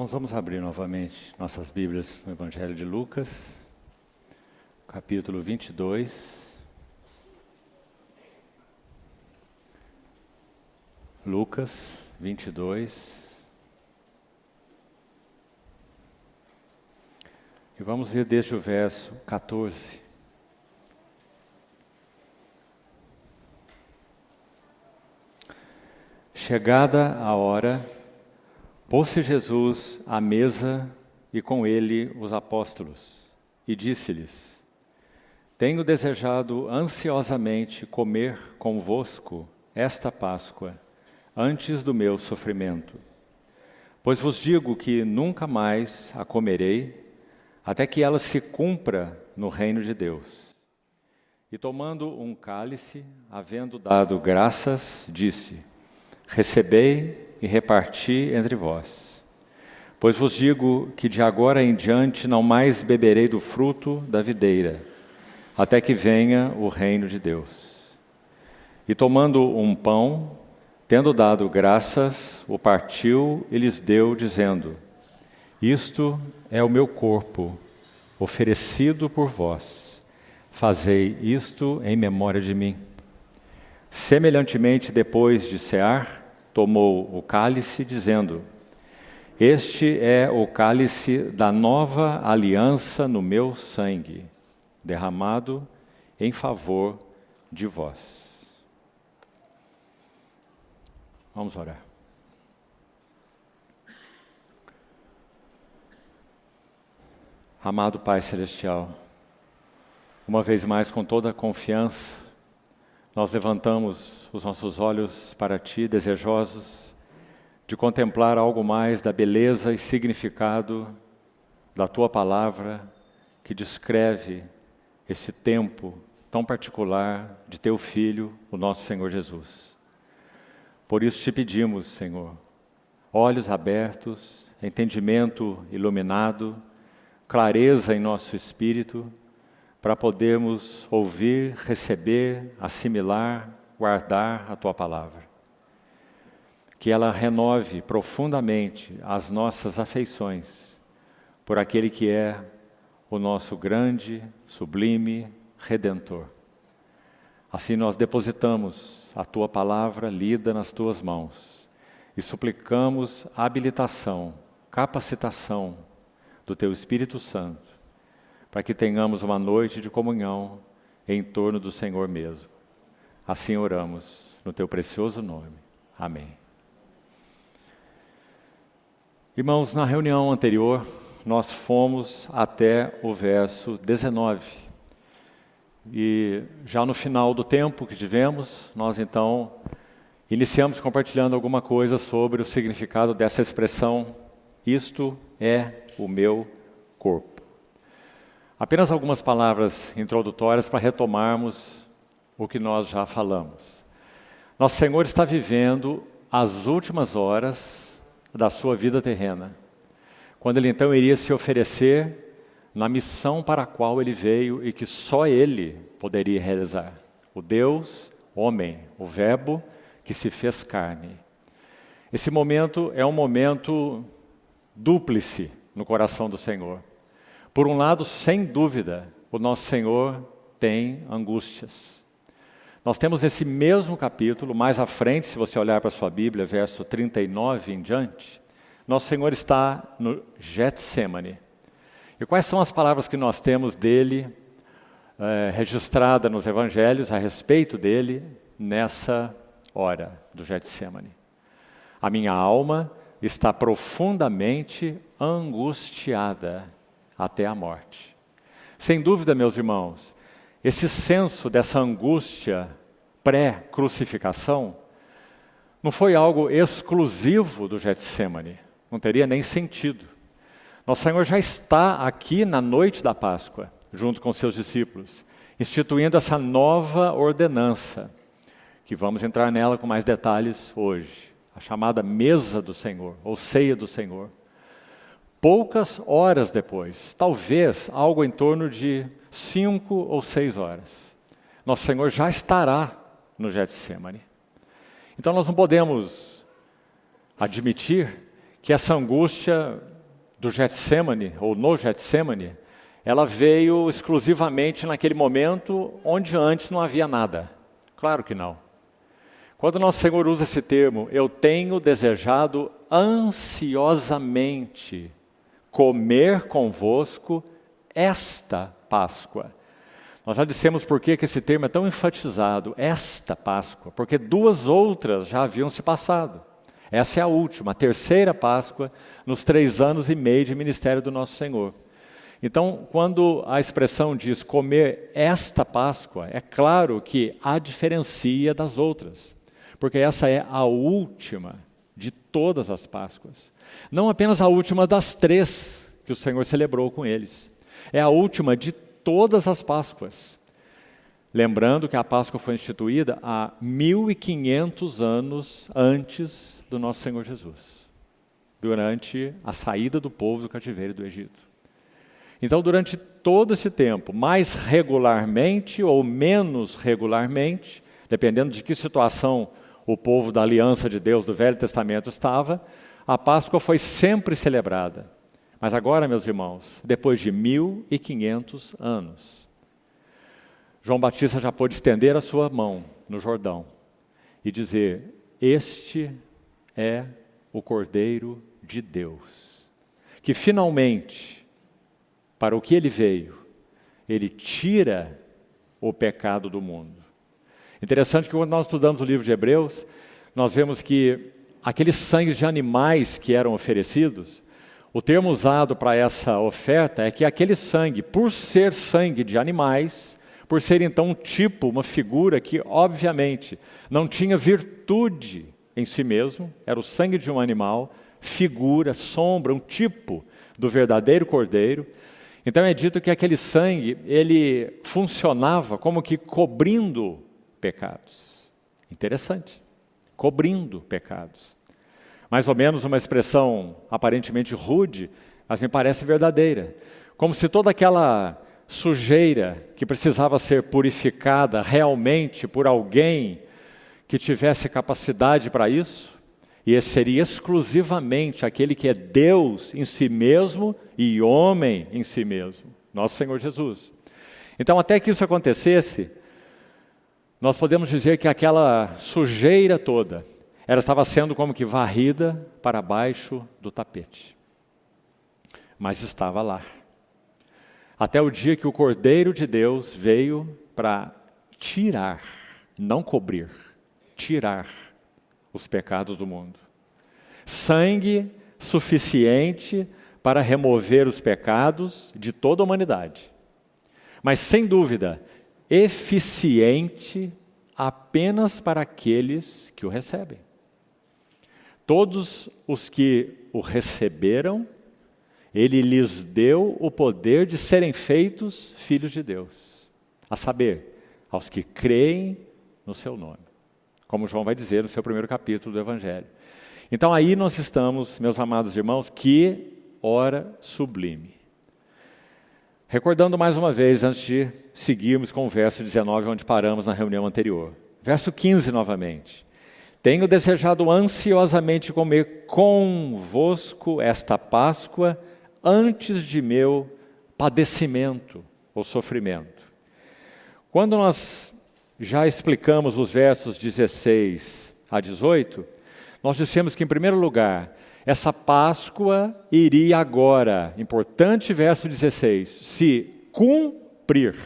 Vamos abrir novamente nossas Bíblias no Evangelho de Lucas, capítulo 22. Lucas 22. E vamos ler desde o verso 14. Chegada a hora, pôs-se Jesus à mesa e com ele os apóstolos, e disse-lhes: Tenho desejado ansiosamente comer convosco esta Páscoa, antes do meu sofrimento. Pois vos digo que nunca mais a comerei, até que ela se cumpra no reino de Deus. E tomando um cálice, havendo dado graças, disse: Recebei e reparti entre vós. Pois vos digo que de agora em diante não mais beberei do fruto da videira, até que venha o reino de Deus. E tomando um pão, tendo dado graças, o partiu e lhes deu, dizendo: Isto é o meu corpo, oferecido por vós. Fazei isto em memória de mim. Semelhantemente, depois de cear, tomou o cálice, dizendo: Este é o cálice da nova aliança no meu sangue, derramado em favor de vós. Vamos orar. Amado Pai Celestial, uma vez mais, com toda a confiança, nós levantamos os nossos olhos para Ti, desejosos de contemplar algo mais da beleza e significado da Tua palavra, que descreve esse tempo tão particular de Teu Filho, o nosso Senhor Jesus. Por isso te pedimos, Senhor, olhos abertos, entendimento iluminado, clareza em nosso espírito, para podermos ouvir, receber, assimilar, guardar a Tua palavra. Que ela renove profundamente as nossas afeições por aquele que é o nosso grande, sublime Redentor. Assim nós depositamos a Tua palavra lida nas Tuas mãos e suplicamos habilitação, capacitação do Teu Espírito Santo, para que tenhamos uma noite de comunhão em torno do Senhor mesmo. Assim oramos, no Teu precioso nome. Amém. Irmãos, na reunião anterior, nós fomos até o verso 19. E já no final do tempo que tivemos, nós então iniciamos compartilhando alguma coisa sobre o significado dessa expressão: isto é o meu corpo. Apenas algumas palavras introdutórias para retomarmos o que nós já falamos. Nosso Senhor está vivendo as últimas horas da sua vida terrena, quando Ele então iria se oferecer na missão para a qual Ele veio e que só Ele poderia realizar. O Deus, homem, o Verbo que se fez carne. Esse momento é um momento dúplice no coração do Senhor. Por um lado, sem dúvida, o nosso Senhor tem angústias. Nós temos esse mesmo capítulo, mais à frente, se você olhar para a sua Bíblia, verso 39 em diante, nosso Senhor está no Getsemane. E quais são as palavras que nós temos dele, registrada nos Evangelhos, a respeito dele, nessa hora do Getsemane? A minha alma está profundamente angustiada até a morte. Sem dúvida, meus irmãos, esse senso dessa angústia pré-crucificação não foi algo exclusivo do Getsemane, não teria nem sentido. Nosso Senhor já está aqui na noite da Páscoa, junto com seus discípulos, instituindo essa nova ordenança, que vamos entrar nela com mais detalhes hoje, a chamada mesa do Senhor, ou ceia do Senhor. Poucas horas depois, talvez algo em torno de 5 ou 6 horas, nosso Senhor já estará no Getsemane. Então nós não podemos admitir que essa angústia do Getsemane, ou no Getsemane, ela veio exclusivamente naquele momento onde antes não havia nada. Claro que não. Quando nosso Senhor usa esse termo, eu tenho desejado ansiosamente comer convosco esta Páscoa. Nós já dissemos por que esse termo é tão enfatizado, esta Páscoa, porque 2 outras já haviam se passado. Essa é a última, a terceira Páscoa, nos 3 anos e meio de ministério do nosso Senhor. Então, quando a expressão diz comer esta Páscoa, é claro que a diferencia das outras, porque essa é a última de todas as Páscoas. Não apenas a última das 3 que o Senhor celebrou com eles. É a última de todas as Páscoas. Lembrando que a Páscoa foi instituída há 1500 anos antes do nosso Senhor Jesus, durante a saída do povo do cativeiro do Egito. Então, durante todo esse tempo, mais regularmente ou menos regularmente, dependendo de que situação o povo da aliança de Deus do Velho Testamento estava, a Páscoa foi sempre celebrada. Mas agora, meus irmãos, depois de 1500 anos, João Batista já pôde estender a sua mão no Jordão e dizer: este é o Cordeiro de Deus, que finalmente, para o que ele veio, ele tira o pecado do mundo. Interessante que quando nós estudamos o livro de Hebreus, nós vemos que aqueles sangues de animais que eram oferecidos, o termo usado para essa oferta é que aquele sangue, por ser sangue de animais, por ser então um tipo, uma figura que obviamente não tinha virtude em si mesmo, era o sangue de um animal, figura, sombra, um tipo do verdadeiro cordeiro. Então é dito que aquele sangue, ele funcionava como que cobrindo pecados. Interessante. Cobrindo pecados. Mais ou menos uma expressão aparentemente rude, mas me parece verdadeira. Como se toda aquela sujeira que precisava ser purificada realmente por alguém que tivesse capacidade para isso, e esse seria exclusivamente aquele que é Deus em si mesmo e homem em si mesmo, nosso Senhor Jesus. Então, até que isso acontecesse, nós podemos dizer que aquela sujeira toda, ela estava sendo como que varrida para baixo do tapete. Mas estava lá. Até o dia que o Cordeiro de Deus veio para tirar, não cobrir, tirar os pecados do mundo. Sangue suficiente para remover os pecados de toda a humanidade. Mas, sem dúvida, eficiente apenas para aqueles que o recebem. Todos os que o receberam, ele lhes deu o poder de serem feitos filhos de Deus. A saber, aos que creem no seu nome. Como João vai dizer no seu primeiro capítulo do Evangelho. Então aí nós estamos, meus amados irmãos, que hora sublime. Recordando mais uma vez, antes de seguirmos com o verso 19, onde paramos na reunião anterior. Verso 15 novamente. Tenho desejado ansiosamente comer convosco esta Páscoa antes de meu padecimento ou sofrimento. Quando nós já explicamos os versos 16 a 18, nós dissemos que, em primeiro lugar, essa Páscoa iria agora, importante verso 16, se cumprir.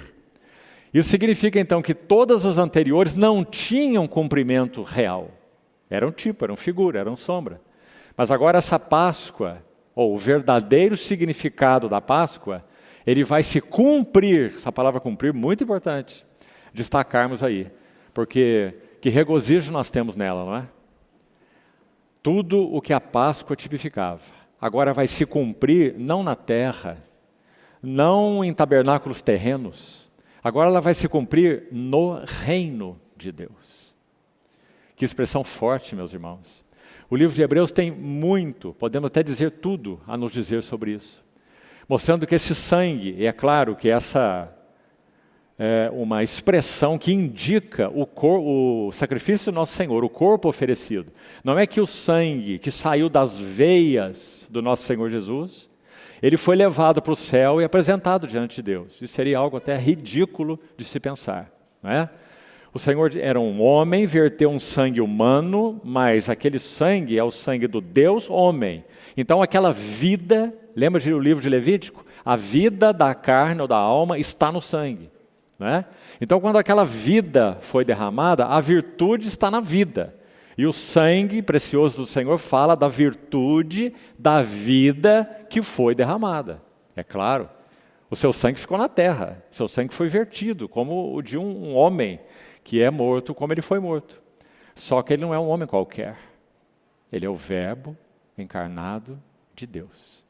Isso significa então que todas as anteriores não tinham cumprimento real. Eram tipo, eram figura, eram sombra. Mas agora essa Páscoa, ou o verdadeiro significado da Páscoa, ele vai se cumprir. Essa palavra cumprir, muito importante destacarmos aí. Porque que regozijo nós temos nela, não é? Tudo o que a Páscoa tipificava, agora vai se cumprir não na terra, não em tabernáculos terrenos, agora ela vai se cumprir no reino de Deus. Que expressão forte, meus irmãos. O livro de Hebreus tem muito, podemos até dizer tudo a nos dizer sobre isso. Mostrando que esse sangue, e é claro que essa uma expressão que indica o sacrifício do nosso Senhor, o corpo oferecido. Não é que o sangue que saiu das veias do nosso Senhor Jesus, ele foi levado para o céu e apresentado diante de Deus. Isso seria algo até ridículo de se pensar, não é? O Senhor era um homem, verteu um sangue humano, mas aquele sangue é o sangue do Deus homem. Então aquela vida, lembra do livro de Levítico? A vida da carne ou da alma está no sangue. Né? Então, quando aquela vida foi derramada, a virtude está na vida. E o sangue precioso do Senhor fala da virtude da vida que foi derramada. É claro, o seu sangue ficou na terra, o seu sangue foi vertido, como o de um homem que é morto, como ele foi morto. Só que ele não é um homem qualquer. Ele é o Verbo encarnado de Deus.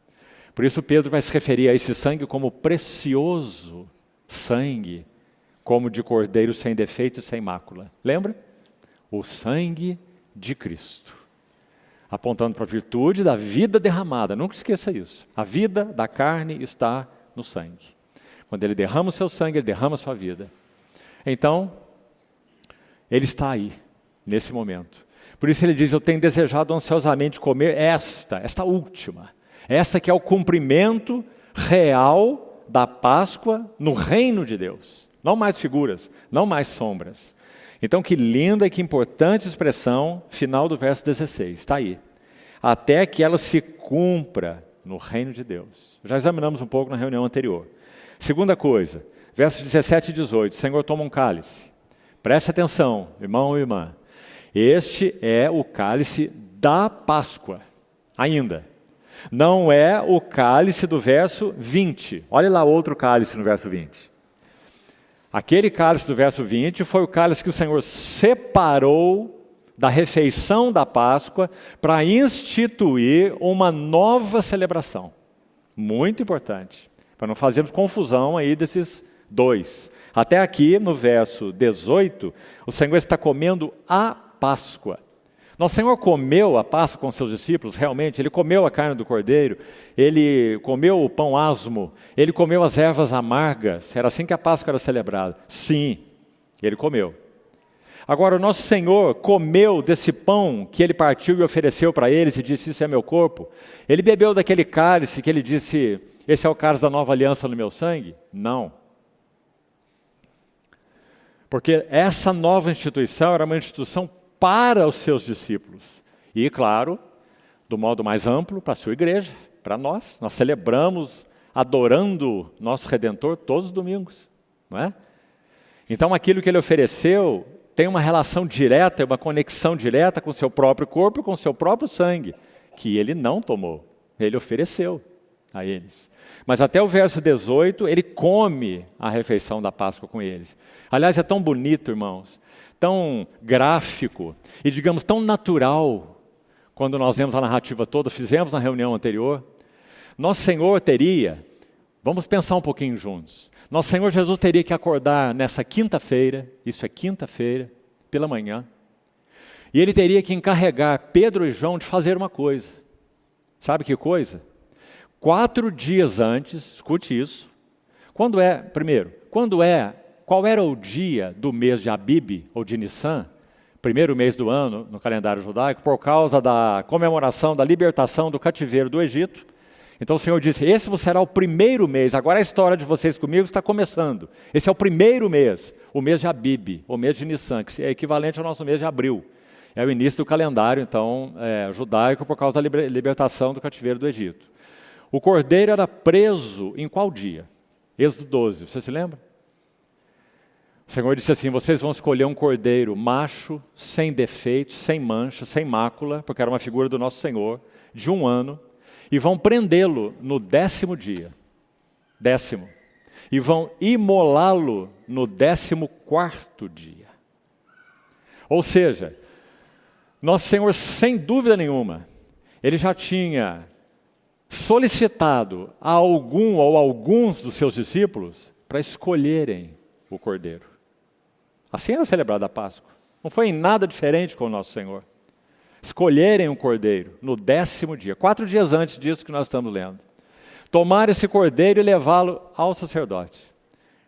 Por isso Pedro vai se referir a esse sangue como precioso sangue, como de cordeiro sem defeito e sem mácula. Lembra? O sangue de Cristo. Apontando para a virtude da vida derramada. Nunca esqueça isso. A vida da carne está no sangue. Quando ele derrama o seu sangue, ele derrama a sua vida. Então, ele está aí, nesse momento. Por isso ele diz, eu tenho desejado ansiosamente comer esta última. Essa que é o cumprimento real da Páscoa no reino de Deus. Não mais figuras, não mais sombras. Então, que linda e que importante expressão, final do verso 16, está aí. Até que ela se cumpra no reino de Deus. Já examinamos um pouco na reunião anterior. Segunda coisa, versos 17 e 18, o Senhor toma um cálice. Preste atenção, irmão e irmã. Este é o cálice da Páscoa, ainda. Não é o cálice do verso 20. Olha lá outro cálice no verso 20. Aquele cálice do verso 20 foi o cálice que o Senhor separou da refeição da Páscoa para instituir uma nova celebração. Muito importante, para não fazermos confusão aí desses dois. Até aqui, no verso 18, o Senhor está comendo a Páscoa. Nosso Senhor comeu a Páscoa com seus discípulos, realmente, ele comeu a carne do cordeiro, ele comeu o pão asmo, ele comeu as ervas amargas, era assim que a Páscoa era celebrada. Sim, ele comeu. Agora, o nosso Senhor comeu desse pão que ele partiu e ofereceu para eles e disse, isso é meu corpo. Ele bebeu daquele cálice que ele disse, esse é o cálice da nova aliança no meu sangue? Não. Porque essa nova instituição era uma instituição para os seus discípulos. E, claro, do modo mais amplo, para a sua igreja, para nós. Nós celebramos, adorando nosso Redentor todos os domingos. Não é? Então, aquilo que ele ofereceu tem uma relação direta, uma conexão direta com o seu próprio corpo e com o seu próprio sangue, que ele não tomou, ele ofereceu a eles. Mas até o verso 18, ele come a refeição da Páscoa com eles. Aliás, é tão bonito, irmãos, tão gráfico e, digamos, tão natural, quando nós vemos a narrativa toda, fizemos na reunião anterior. Nosso Senhor teria, vamos pensar um pouquinho juntos, nosso Senhor Jesus teria que acordar nessa quinta-feira, isso é quinta-feira, pela manhã, e ele teria que encarregar Pedro e João de fazer uma coisa. Sabe que coisa? 4 dias antes, escute isso, qual era o dia do mês de Abib, ou de Nissan, primeiro mês do ano no calendário judaico, por causa da comemoração da libertação do cativeiro do Egito. Então o Senhor disse, esse será o primeiro mês, agora a história de vocês comigo está começando. Esse é o primeiro mês, o mês de Abib, o mês de Nissan, que é equivalente ao nosso mês de abril. É o início do calendário, então, judaico, por causa da libertação do cativeiro do Egito. O cordeiro era preso em qual dia? Êxodo 12, você se lembra? O Senhor disse assim, vocês vão escolher um cordeiro macho, sem defeito, sem mancha, sem mácula, porque era uma figura do nosso Senhor, de 1 ano, e vão prendê-lo no 10º dia. 10º. E vão imolá-lo no 14º dia. Ou seja, nosso Senhor, sem dúvida nenhuma, ele já tinha solicitado a algum ou alguns dos seus discípulos para escolherem o cordeiro. Assim era celebrada a Páscoa. Não foi em nada diferente com o nosso Senhor. Escolherem um cordeiro no 10º dia, 4 dias antes disso que nós estamos lendo. Tomar esse cordeiro e levá-lo ao sacerdote.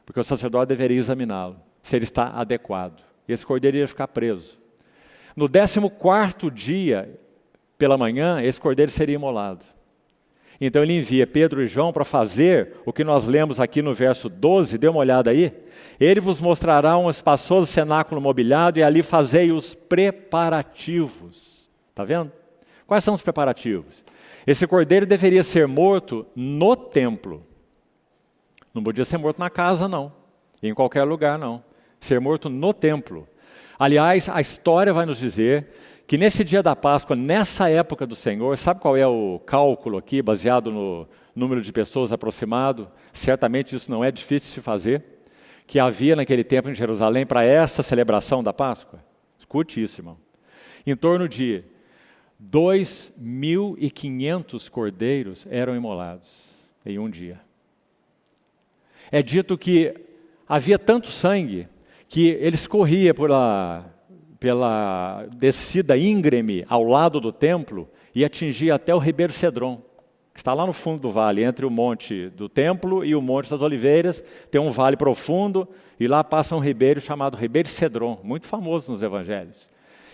porque o sacerdote deveria examiná-lo, se ele está adequado. E esse cordeiro ia ficar preso. No 14º dia, pela manhã, esse cordeiro seria imolado. Então ele envia Pedro e João para fazer o que nós lemos aqui no verso 12, dê uma olhada aí. Ele vos mostrará um espaçoso cenáculo mobiliado e ali fazei os preparativos. Está vendo? Quais são os preparativos? Esse cordeiro deveria ser morto no templo. Não podia ser morto na casa, não. Em qualquer lugar, não. Ser morto no templo. Aliás, a história vai nos dizer que nesse dia da Páscoa, nessa época do Senhor, sabe qual é o cálculo aqui, baseado no número de pessoas aproximado? Certamente isso não é difícil de se fazer. Que havia naquele tempo em Jerusalém para essa celebração da Páscoa. Escute isso, irmão. Em torno de 2.500 cordeiros eram imolados em um dia. É dito que havia tanto sangue que ele escorria pela descida íngreme ao lado do templo e atingia até o Ribeiro Cedron, que está lá no fundo do vale, entre o monte do templo e o monte das oliveiras, tem um vale profundo e lá passa um ribeiro chamado Ribeiro Cedron, muito famoso nos evangelhos.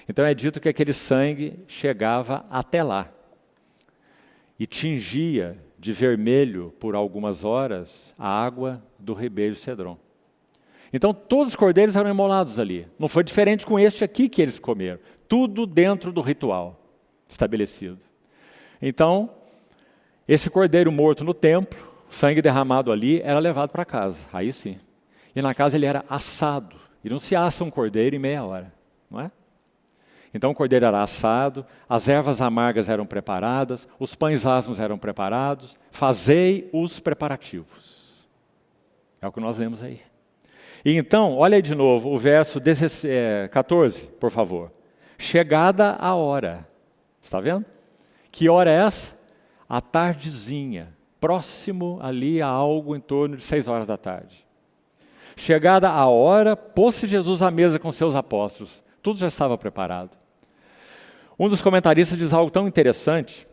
Então é dito que aquele sangue chegava até lá e tingia de vermelho por algumas horas a água do Ribeiro Cedron. Então todos os cordeiros eram imolados ali. Não foi diferente com este aqui que eles comeram. Tudo dentro do ritual estabelecido. Então, esse cordeiro morto no templo, o sangue derramado ali, era levado para casa. Aí sim. E na casa ele era assado. E não se assa um cordeiro em meia hora, não é? Então o cordeiro era assado, as ervas amargas eram preparadas, os pães asmos eram preparados, fazei os preparativos. É o que nós lemos aí. E então, olha aí de novo o verso 14, por favor. Chegada a hora. Está vendo? Que hora é essa? A tardezinha, próximo ali a algo em torno de 6 horas da tarde. Chegada a hora, pôs-se Jesus à mesa com seus apóstolos. Tudo já estava preparado. Um dos comentaristas diz algo tão interessante.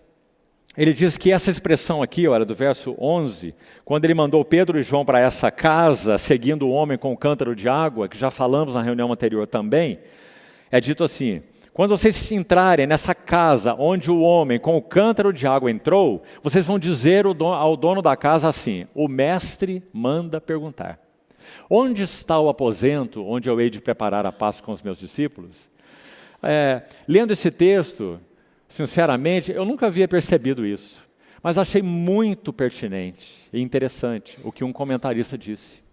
Ele diz que essa expressão aqui, olha, do verso 11, quando ele mandou Pedro e João para essa casa, seguindo o homem com o cântaro de água, que já falamos na reunião anterior também, é dito assim: quando vocês entrarem nessa casa onde o homem com o cântaro de água entrou, vocês vão dizer ao dono da casa assim: o mestre manda perguntar, onde está o aposento onde eu hei de preparar a Páscoa com os meus discípulos? Lendo esse texto, sinceramente, eu nunca havia percebido isso, mas achei muito pertinente e interessante o que um comentarista disse.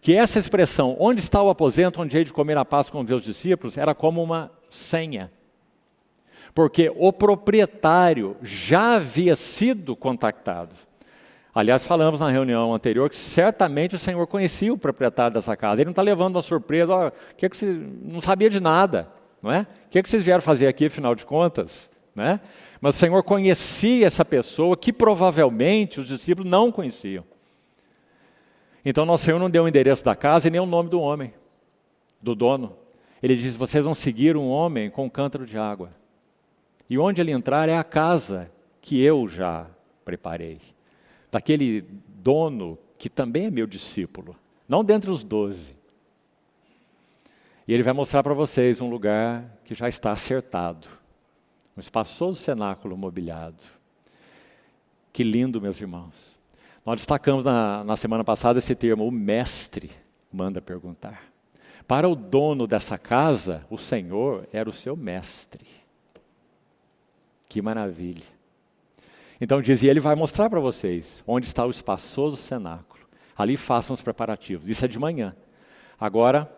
Que essa expressão, onde está o aposento onde hei de comer a Páscoa com os meus discípulos, era como uma senha. Porque o proprietário já havia sido contactado. Aliás, falamos na reunião anterior que certamente o Senhor conhecia o proprietário dessa casa. Ele não está levando uma surpresa, que você não sabia de nada, não é? O que vocês vieram fazer aqui, afinal de contas? Né? Mas o Senhor conhecia essa pessoa que provavelmente os discípulos não conheciam. Então nosso Senhor não deu o endereço da casa e nem o nome do homem, do dono. Ele diz: vocês vão seguir um homem com um cântaro de água. E onde ele entrar é a casa que eu já preparei. Daquele dono que também é meu discípulo, não dentre os 12. E ele vai mostrar para vocês um lugar que já está acertado. Um espaçoso cenáculo mobiliado. Que lindo, meus irmãos. Nós destacamos na semana passada esse termo, o mestre manda perguntar. Para o dono dessa casa, o Senhor era o seu mestre. Que maravilha. Então dizia, ele vai mostrar para vocês onde está o espaçoso cenáculo. Ali façam os preparativos. Isso é de manhã. Agora,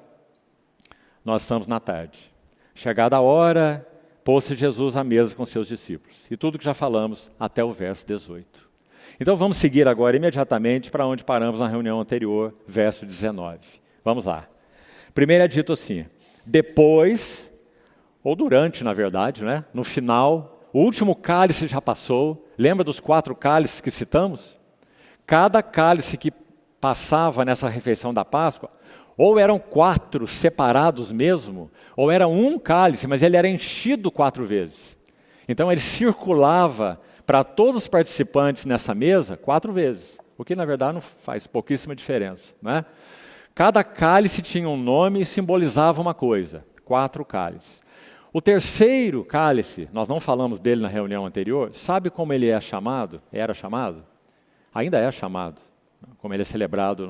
nós estamos na tarde. Chegada a hora, pôs-se Jesus à mesa com seus discípulos. E tudo que já falamos até o verso 18. Então vamos seguir agora imediatamente para onde paramos na reunião anterior, verso 19. Vamos lá. Primeiro é dito assim: depois, ou durante, na verdade, né? No final, o último cálice já passou. Lembra dos 4 cálices que citamos? Cada cálice que passava nessa refeição da Páscoa, ou eram 4 separados mesmo, ou era um cálice, mas ele era enchido 4 vezes. Então ele circulava para todos os participantes nessa mesa 4 vezes, o que na verdade não faz pouquíssima diferença, né? Cada cálice tinha um nome e simbolizava uma coisa. 4 cálices. O terceiro cálice, nós não falamos dele na reunião anterior, sabe como ele é chamado? Era chamado? Ainda é chamado, como ele é celebrado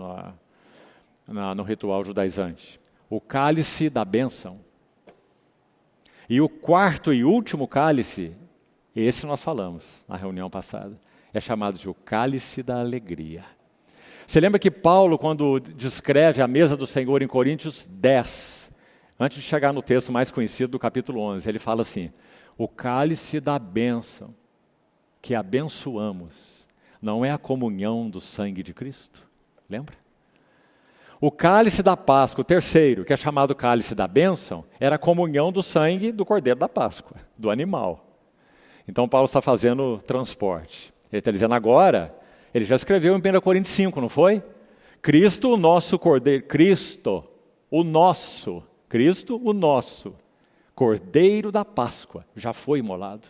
no ritual judaizante. O cálice da bênção. E o quarto e último cálice, esse nós falamos na reunião passada, é chamado de o cálice da alegria. Você lembra que Paulo, quando descreve a mesa do Senhor em Coríntios 10, antes de chegar no texto mais conhecido do capítulo 11, ele fala assim: o cálice da bênção que abençoamos não é a comunhão do sangue de Cristo? Lembra? O cálice da Páscoa, o terceiro, que é chamado cálice da bênção, era a comunhão do sangue do Cordeiro da Páscoa, do animal. Então Paulo está fazendo transporte. Ele está dizendo agora, ele já escreveu em 1 Coríntios 5, não foi? Cristo, o nosso Cordeiro, Cristo, o nosso Cordeiro da Páscoa, já foi imolado.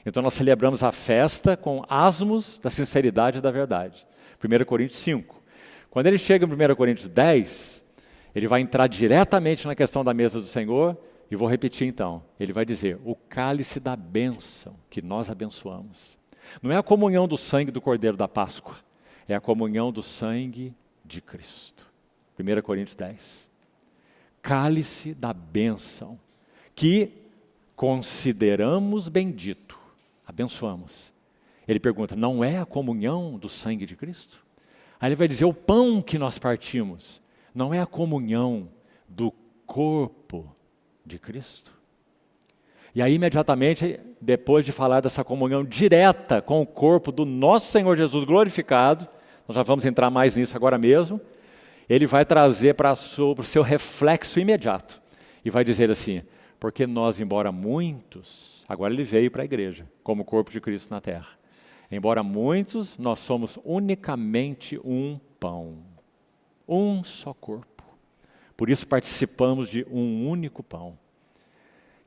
Então nós celebramos a festa com asmos da sinceridade e da verdade. 1 Coríntios 5. Quando ele chega em 1 Coríntios 10, ele vai entrar diretamente na questão da mesa do Senhor, e vou repetir então, ele vai dizer, o cálice da bênção que nós abençoamos. Não é a comunhão do sangue do Cordeiro da Páscoa, é a comunhão do sangue de Cristo. 1 Coríntios 10. Cálice da bênção, que consideramos bendito, abençoamos. Ele pergunta, não é a comunhão do sangue de Cristo? Aí ele vai dizer, o pão que nós partimos, não é a comunhão do corpo de Cristo? E aí imediatamente, depois de falar dessa comunhão direta com o corpo do nosso Senhor Jesus glorificado, nós já vamos entrar mais nisso agora mesmo, ele vai trazer para o seu reflexo imediato, e vai dizer assim, porque nós, embora muitos, agora ele veio para a igreja, como corpo de Cristo na terra, embora muitos, nós somos unicamente um pão, um só corpo. Por isso participamos de um único pão.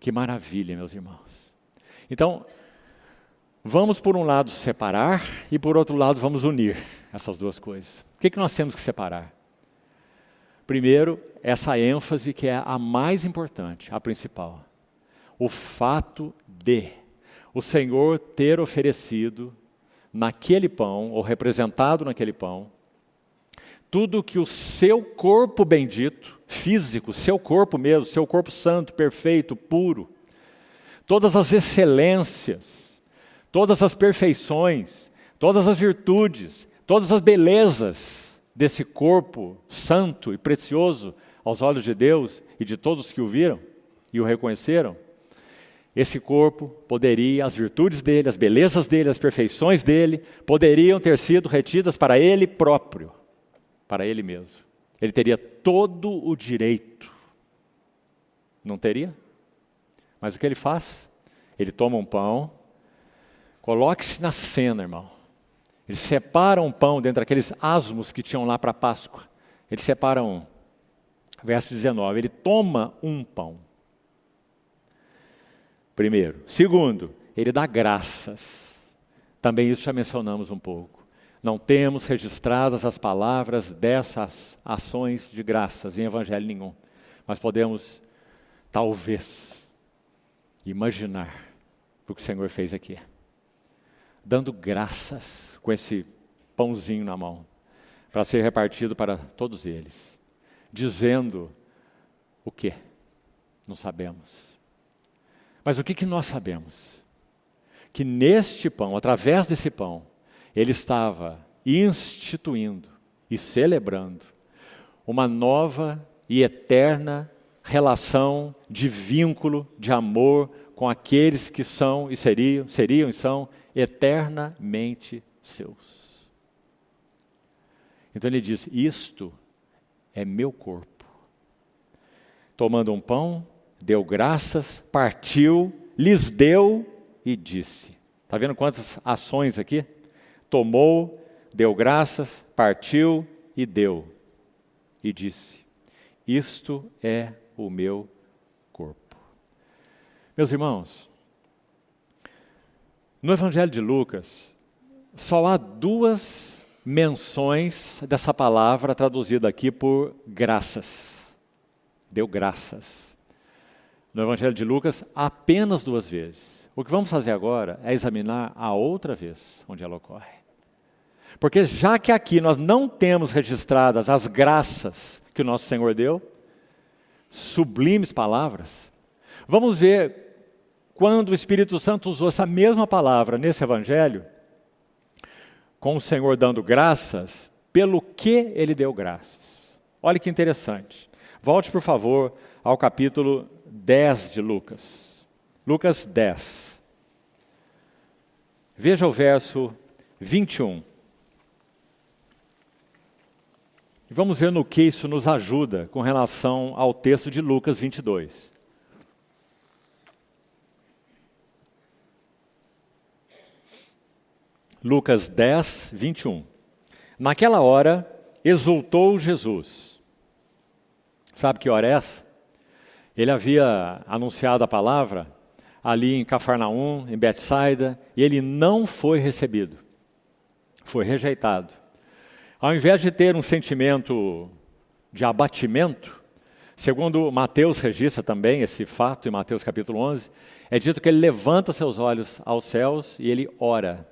Que maravilha, meus irmãos. Então, vamos por um lado separar e por outro lado vamos unir essas duas coisas. O que nós temos que separar? Primeiro, essa ênfase que é a mais importante, a principal. O fato de o Senhor ter oferecido naquele pão, ou representado naquele pão, tudo que o seu corpo bendito, físico, seu corpo mesmo, seu corpo santo, perfeito, puro, todas as excelências, todas as perfeições, todas as virtudes, todas as belezas desse corpo santo e precioso aos olhos de Deus e de todos que o viram e o reconheceram, esse corpo poderia, as virtudes dele, as belezas dele, as perfeições dele, poderiam ter sido retidas para ele próprio, para ele mesmo. Ele teria todo o direito. Não teria? Mas o que ele faz? Ele toma um pão, coloque-se na cena, irmão. Ele separa um pão dentre aqueles asmos que tinham lá para a Páscoa. Ele separa um. Verso 19, ele toma um pão. Primeiro. Segundo, ele dá graças. Também isso já mencionamos um pouco. Não temos registradas as palavras dessas ações de graças em evangelho nenhum. Mas podemos, talvez, imaginar o que o Senhor fez aqui. Dando graças com esse pãozinho na mão, para ser repartido para todos eles. Dizendo o quê? Não sabemos. Mas o que nós sabemos? Que neste pão, através desse pão, ele estava instituindo e celebrando uma nova e eterna relação de vínculo, de amor com aqueles que são e seriam e são eternamente seus. Então ele diz, isto é meu corpo. Tomando um pão, deu graças, partiu, lhes deu e disse. Está vendo quantas ações aqui? Tomou, deu graças, partiu e deu. E disse, isto é o meu corpo. Meus irmãos, no Evangelho de Lucas, só há duas menções dessa palavra traduzida aqui por graças. Deu graças. No Evangelho de Lucas, apenas 2 vezes. O que vamos fazer agora é examinar a outra vez onde ela ocorre. Porque já que aqui nós não temos registradas as graças que o nosso Senhor deu, sublimes palavras, vamos ver quando o Espírito Santo usou essa mesma palavra nesse Evangelho, com o Senhor dando graças, pelo que Ele deu graças. Olha que interessante. Volte, por favor, ao capítulo 10 de Lucas. Lucas 10. Veja o verso 21. Vamos ver no que isso nos ajuda com relação ao texto de Lucas 22. Lucas 10, 21. Naquela hora, exultou Jesus. Sabe que hora é essa? Ele havia anunciado a palavra ali em Cafarnaum, em Betsaida, e ele não foi recebido. Foi rejeitado. Ao invés de ter um sentimento de abatimento, segundo Mateus registra também esse fato, em Mateus capítulo 11, é dito que ele levanta seus olhos aos céus e ele ora.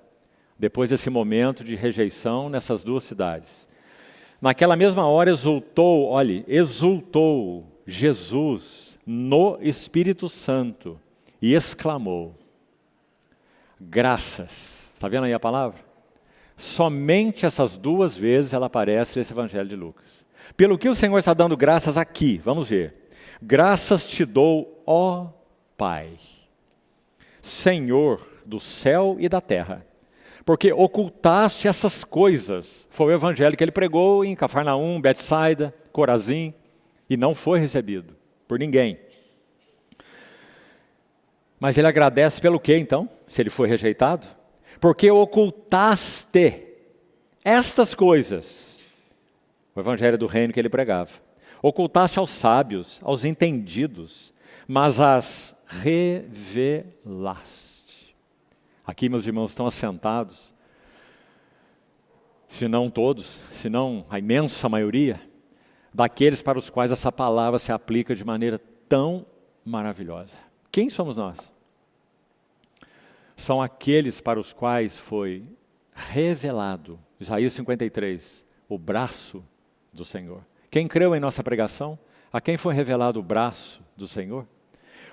Depois desse momento de rejeição nessas 2 cidades. Naquela mesma hora exultou Jesus no Espírito Santo e exclamou, graças. Está vendo aí a palavra? Somente essas 2 vezes ela aparece nesse Evangelho de Lucas. Pelo que o Senhor está dando graças aqui, vamos ver. Graças te dou, ó Pai, Senhor do céu e da terra, porque ocultaste essas coisas. Foi o evangelho que ele pregou em Cafarnaum, Betsaida, Corazim, e não foi recebido por ninguém. Mas ele agradece pelo quê, então, se ele foi rejeitado? Porque ocultaste estas coisas, o evangelho do reino que ele pregava. Ocultaste aos sábios, aos entendidos, mas as revelaste. Aqui, meus irmãos, estão assentados, se não todos, se não a imensa maioria, daqueles para os quais essa palavra se aplica de maneira tão maravilhosa. Quem somos nós? São aqueles para os quais foi revelado, Isaías 53, o braço do Senhor. Quem creu em nossa pregação? A quem foi revelado o braço do Senhor?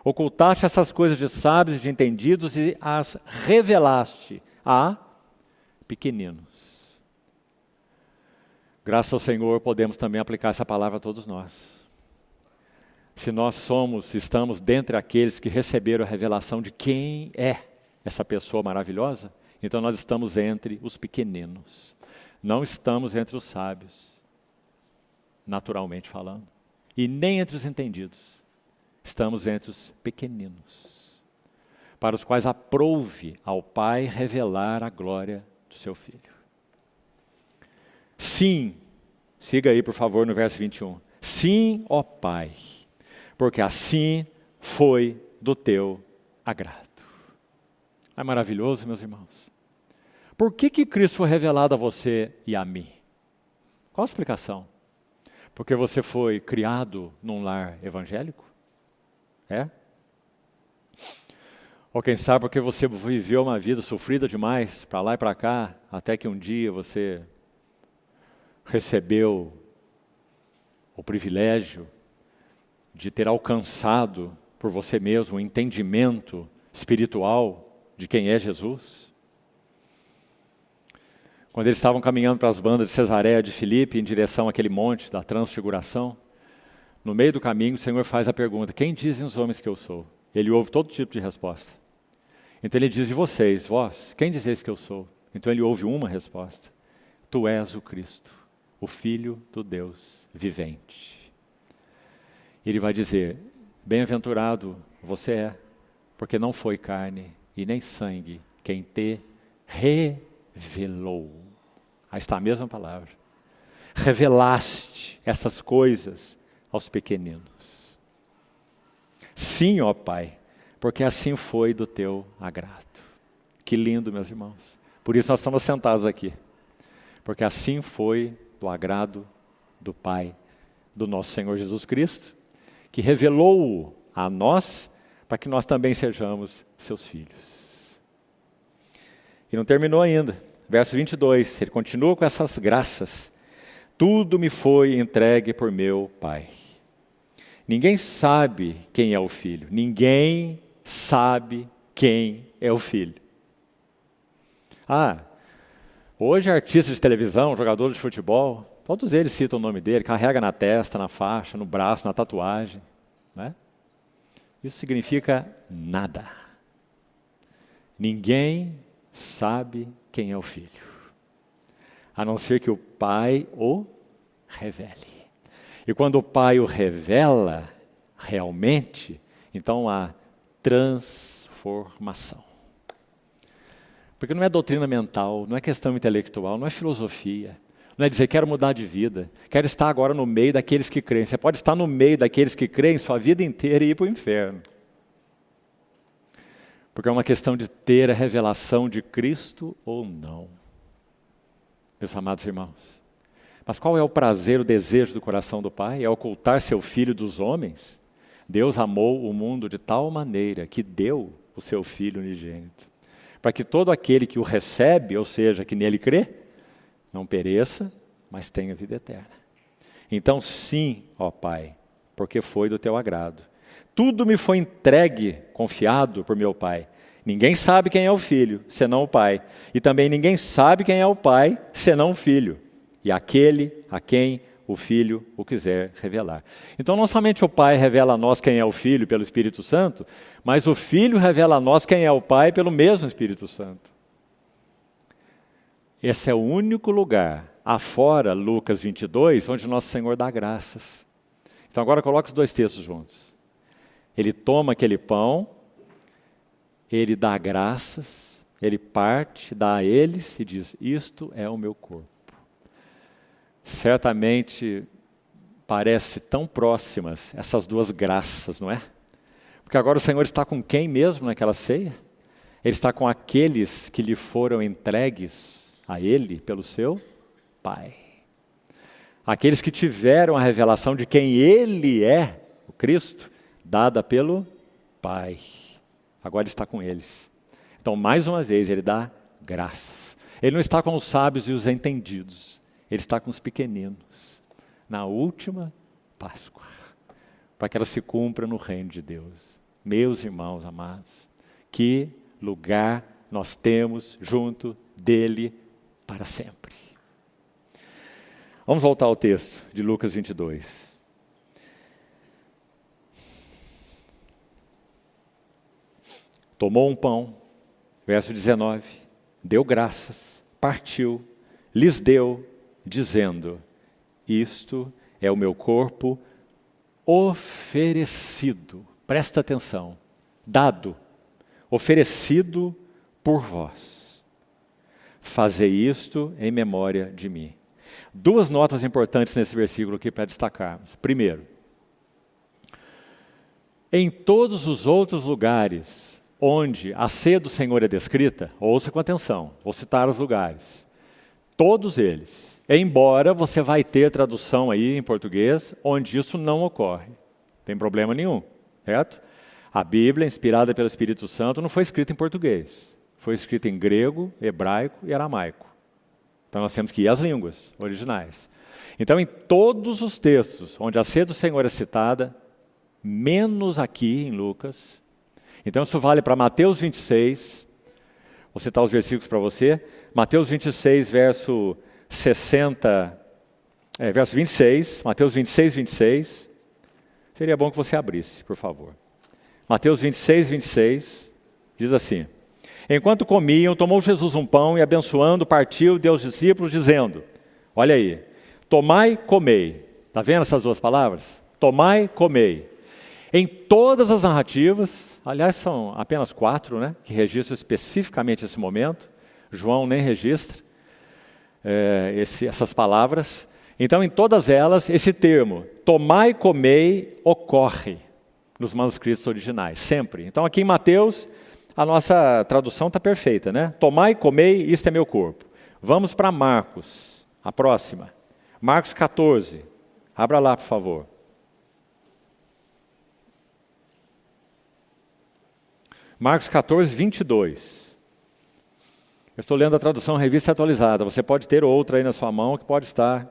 Ocultaste essas coisas de sábios e de entendidos e as revelaste a pequeninos. Graças ao Senhor podemos também aplicar essa palavra a todos nós. Se nós estamos dentre aqueles que receberam a revelação de quem é essa pessoa maravilhosa, então nós estamos entre os pequeninos. Não estamos entre os sábios, naturalmente falando, e nem entre os entendidos. Estamos entre os pequeninos, para os quais aprouve ao Pai revelar a glória do seu Filho. Sim, siga aí por favor no verso 21. Sim, ó Pai, porque assim foi do teu agrado. É maravilhoso, meus irmãos. Por que Cristo foi revelado a você e a mim? Qual a explicação? Porque você foi criado num lar evangélico? É? Ou quem sabe porque você viveu uma vida sofrida demais, para lá e para cá, até que um dia você recebeu o privilégio de ter alcançado por você mesmo o entendimento espiritual de quem é Jesus. Quando eles estavam caminhando para as bandas de Cesareia de Filipe, em direção àquele monte da transfiguração, no meio do caminho o Senhor faz a pergunta, quem dizem os homens que eu sou? Ele ouve todo tipo de resposta. Então ele diz, e vocês, vós, quem dizeis que eu sou? Então ele ouve uma resposta, tu és o Cristo, o Filho do Deus vivente. Ele vai dizer, bem-aventurado você é, porque não foi carne e nem sangue quem te revelou. Aí está a mesma palavra. Revelaste essas coisas aos pequeninos. Sim, ó Pai, porque assim foi do teu agrado. Que lindo, meus irmãos. Por isso nós estamos sentados aqui. porque assim foi do agrado do Pai, do nosso Senhor Jesus Cristo, que revelou-o a nós, para que nós também sejamos seus filhos. E não terminou ainda. Verso 22, ele continua com essas graças. Tudo me foi entregue por meu Pai. Ninguém sabe quem é o Filho. Ninguém sabe quem é o Filho. Hoje artistas de televisão, jogadores de futebol, todos eles citam o nome dele, carrega na testa, na faixa, no braço, na tatuagem. Né? Isso significa nada. Ninguém sabe quem é o Filho, a não ser que o Pai o revele. E quando o Pai o revela realmente, então há transformação. Porque não é doutrina mental, não é questão intelectual, não é filosofia. Não é dizer, quero mudar de vida, quero estar agora no meio daqueles que creem. Você pode estar no meio daqueles que creem sua vida inteira e ir para o inferno. Porque é uma questão de ter a revelação de Cristo ou não. Meus amados irmãos. Mas qual é o prazer, o desejo do coração do Pai? É ocultar seu Filho dos homens? Deus amou o mundo de tal maneira que deu o seu Filho unigênito, para que todo aquele que o recebe, ou seja, que nele crê, não pereça, mas tenha vida eterna. Então sim, ó Pai, porque foi do teu agrado. Tudo me foi entregue, confiado por meu Pai. Ninguém sabe quem é o Filho, senão o Pai. E também ninguém sabe quem é o Pai, senão o Filho. E aquele a quem o Filho o quiser revelar. Então não somente o Pai revela a nós quem é o Filho pelo Espírito Santo, mas o Filho revela a nós quem é o Pai pelo mesmo Espírito Santo. Esse é o único lugar, afora Lucas 22, onde nosso Senhor dá graças. Então agora coloca os dois textos juntos. Ele toma aquele pão, ele dá graças, ele parte, dá a eles e diz, isto é o meu corpo. Certamente parece tão próximas essas duas graças, não é? Porque agora o Senhor está com quem mesmo naquela ceia? Ele está com aqueles que lhe foram entregues a Ele pelo seu Pai. Aqueles que tiveram a revelação de quem Ele é, o Cristo, dada pelo Pai. Agora Ele está com eles. Então, mais uma vez, Ele dá graças. Ele não está com os sábios e os entendidos. Ele está com os pequeninos, na última Páscoa, para que ela se cumpra no reino de Deus. Meus irmãos amados, que lugar nós temos junto dele para sempre. Vamos voltar ao texto de Lucas 22. Tomou um pão, verso 19, deu graças, partiu, lhes deu, dizendo, isto é o meu corpo oferecido, presta atenção, dado, oferecido por vós. Fazei isto em memória de mim. Duas notas importantes nesse versículo aqui para destacarmos. Primeiro, em todos os outros lugares onde a ceia do Senhor é descrita, ouça com atenção, vou citar os lugares, todos eles, embora você vai ter tradução aí em português, onde isso não ocorre. Não tem problema nenhum, certo? A Bíblia, inspirada pelo Espírito Santo, não foi escrita em português. Foi escrita em grego, hebraico e aramaico. Então nós temos que ir às línguas originais. Então em todos os textos onde a ceia do Senhor é citada, menos aqui em Lucas. Então isso vale para Mateus 26, vou citar os versículos para você. Mateus 26, verso 26, Mateus 26, 26. Seria bom que você abrisse, por favor. Mateus 26, 26, diz assim. Enquanto comiam, tomou Jesus um pão e abençoando, partiu, deu aos discípulos, dizendo, olha aí, tomai, comei. Está vendo essas duas palavras? Tomai, comei. Em todas as narrativas, aliás são apenas 4, né, que registram especificamente esse momento, João nem registra essas palavras. Então, em todas elas, esse termo, tomai, comei, ocorre nos manuscritos originais, sempre. Então, aqui em Mateus, a nossa tradução está perfeita, né? Tomai, comei, isto é meu corpo. Vamos para Marcos. A próxima. Marcos 14. Abra lá, por favor. Marcos 14, 22. Eu estou lendo a tradução Revista Atualizada. Você pode ter outra aí na sua mão que pode estar,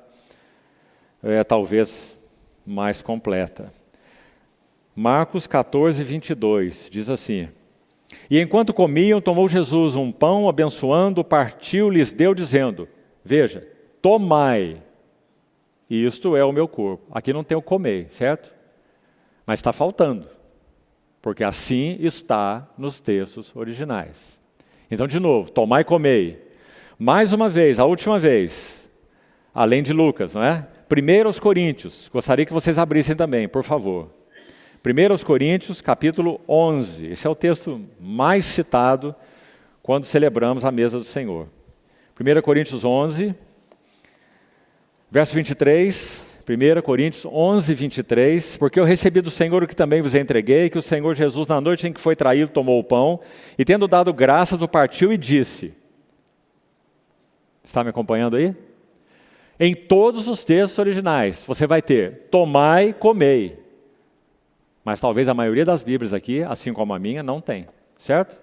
talvez, mais completa. Marcos 14, 22. Diz assim: E enquanto comiam, tomou Jesus um pão, abençoando, partiu, lhes deu, dizendo: Veja, tomai, isto é o meu corpo. Aqui não tem o comer, certo? Mas está faltando, porque assim está nos textos originais. Então, de novo, tomai e comei. Mais uma vez, a última vez, além de Lucas, não é? 1 Coríntios, gostaria que vocês abrissem também, por favor. 1 Coríntios, capítulo 11. Esse é o texto mais citado quando celebramos a mesa do Senhor. 1 Coríntios 11, verso 23. 1 Coríntios 11, 23. Porque eu recebi do Senhor o que também vos entreguei, que o Senhor Jesus, na noite em que foi traído, tomou o pão, e tendo dado graças, o partiu e disse... Está me acompanhando aí? Em todos os textos originais, você vai ter tomai, comei. Mas talvez a maioria das Bíblias aqui, assim como a minha, não tem, certo?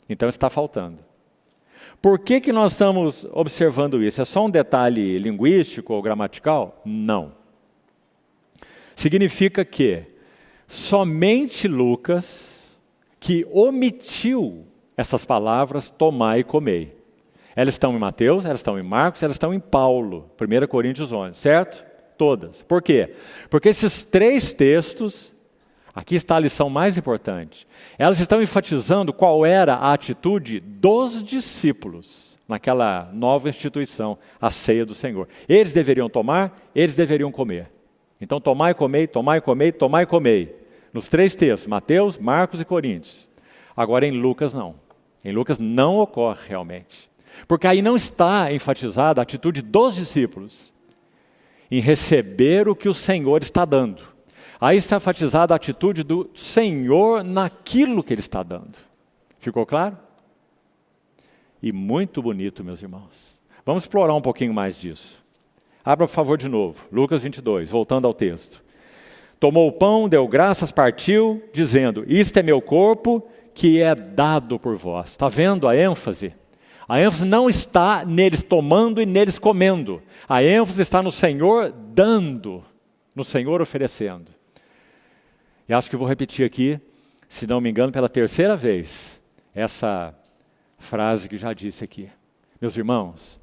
Então está faltando. Por que nós estamos observando isso? É só um detalhe linguístico ou gramatical? Não. Significa que somente Lucas, que omitiu essas palavras, tomai e comei. Elas estão em Mateus, elas estão em Marcos, elas estão em Paulo, 1 Coríntios 11, certo? Todas. Por quê? Porque esses três textos... Aqui está a lição mais importante. Elas estão enfatizando qual era a atitude dos discípulos naquela nova instituição, a ceia do Senhor. Eles deveriam tomar, eles deveriam comer. Então, tomai e comei, tomai e comei, tomai e comei. Nos três textos, Mateus, Marcos e Coríntios. Agora, em Lucas, não. Em Lucas não ocorre realmente. Porque aí não está enfatizada a atitude dos discípulos em receber o que o Senhor está dando. Aí está enfatizada a atitude do Senhor naquilo que Ele está dando. Ficou claro? E muito bonito, meus irmãos. Vamos explorar um pouquinho mais disso. Abra, por favor, de novo. Lucas 22, voltando ao texto. Tomou o pão, deu graças, partiu, dizendo, isto é meu corpo, que é dado por vós. Está vendo a ênfase? A ênfase não está neles tomando e neles comendo. A ênfase está no Senhor dando, no Senhor oferecendo. E acho que vou repetir aqui, se não me engano, pela terceira vez, essa frase que já disse aqui. Meus irmãos,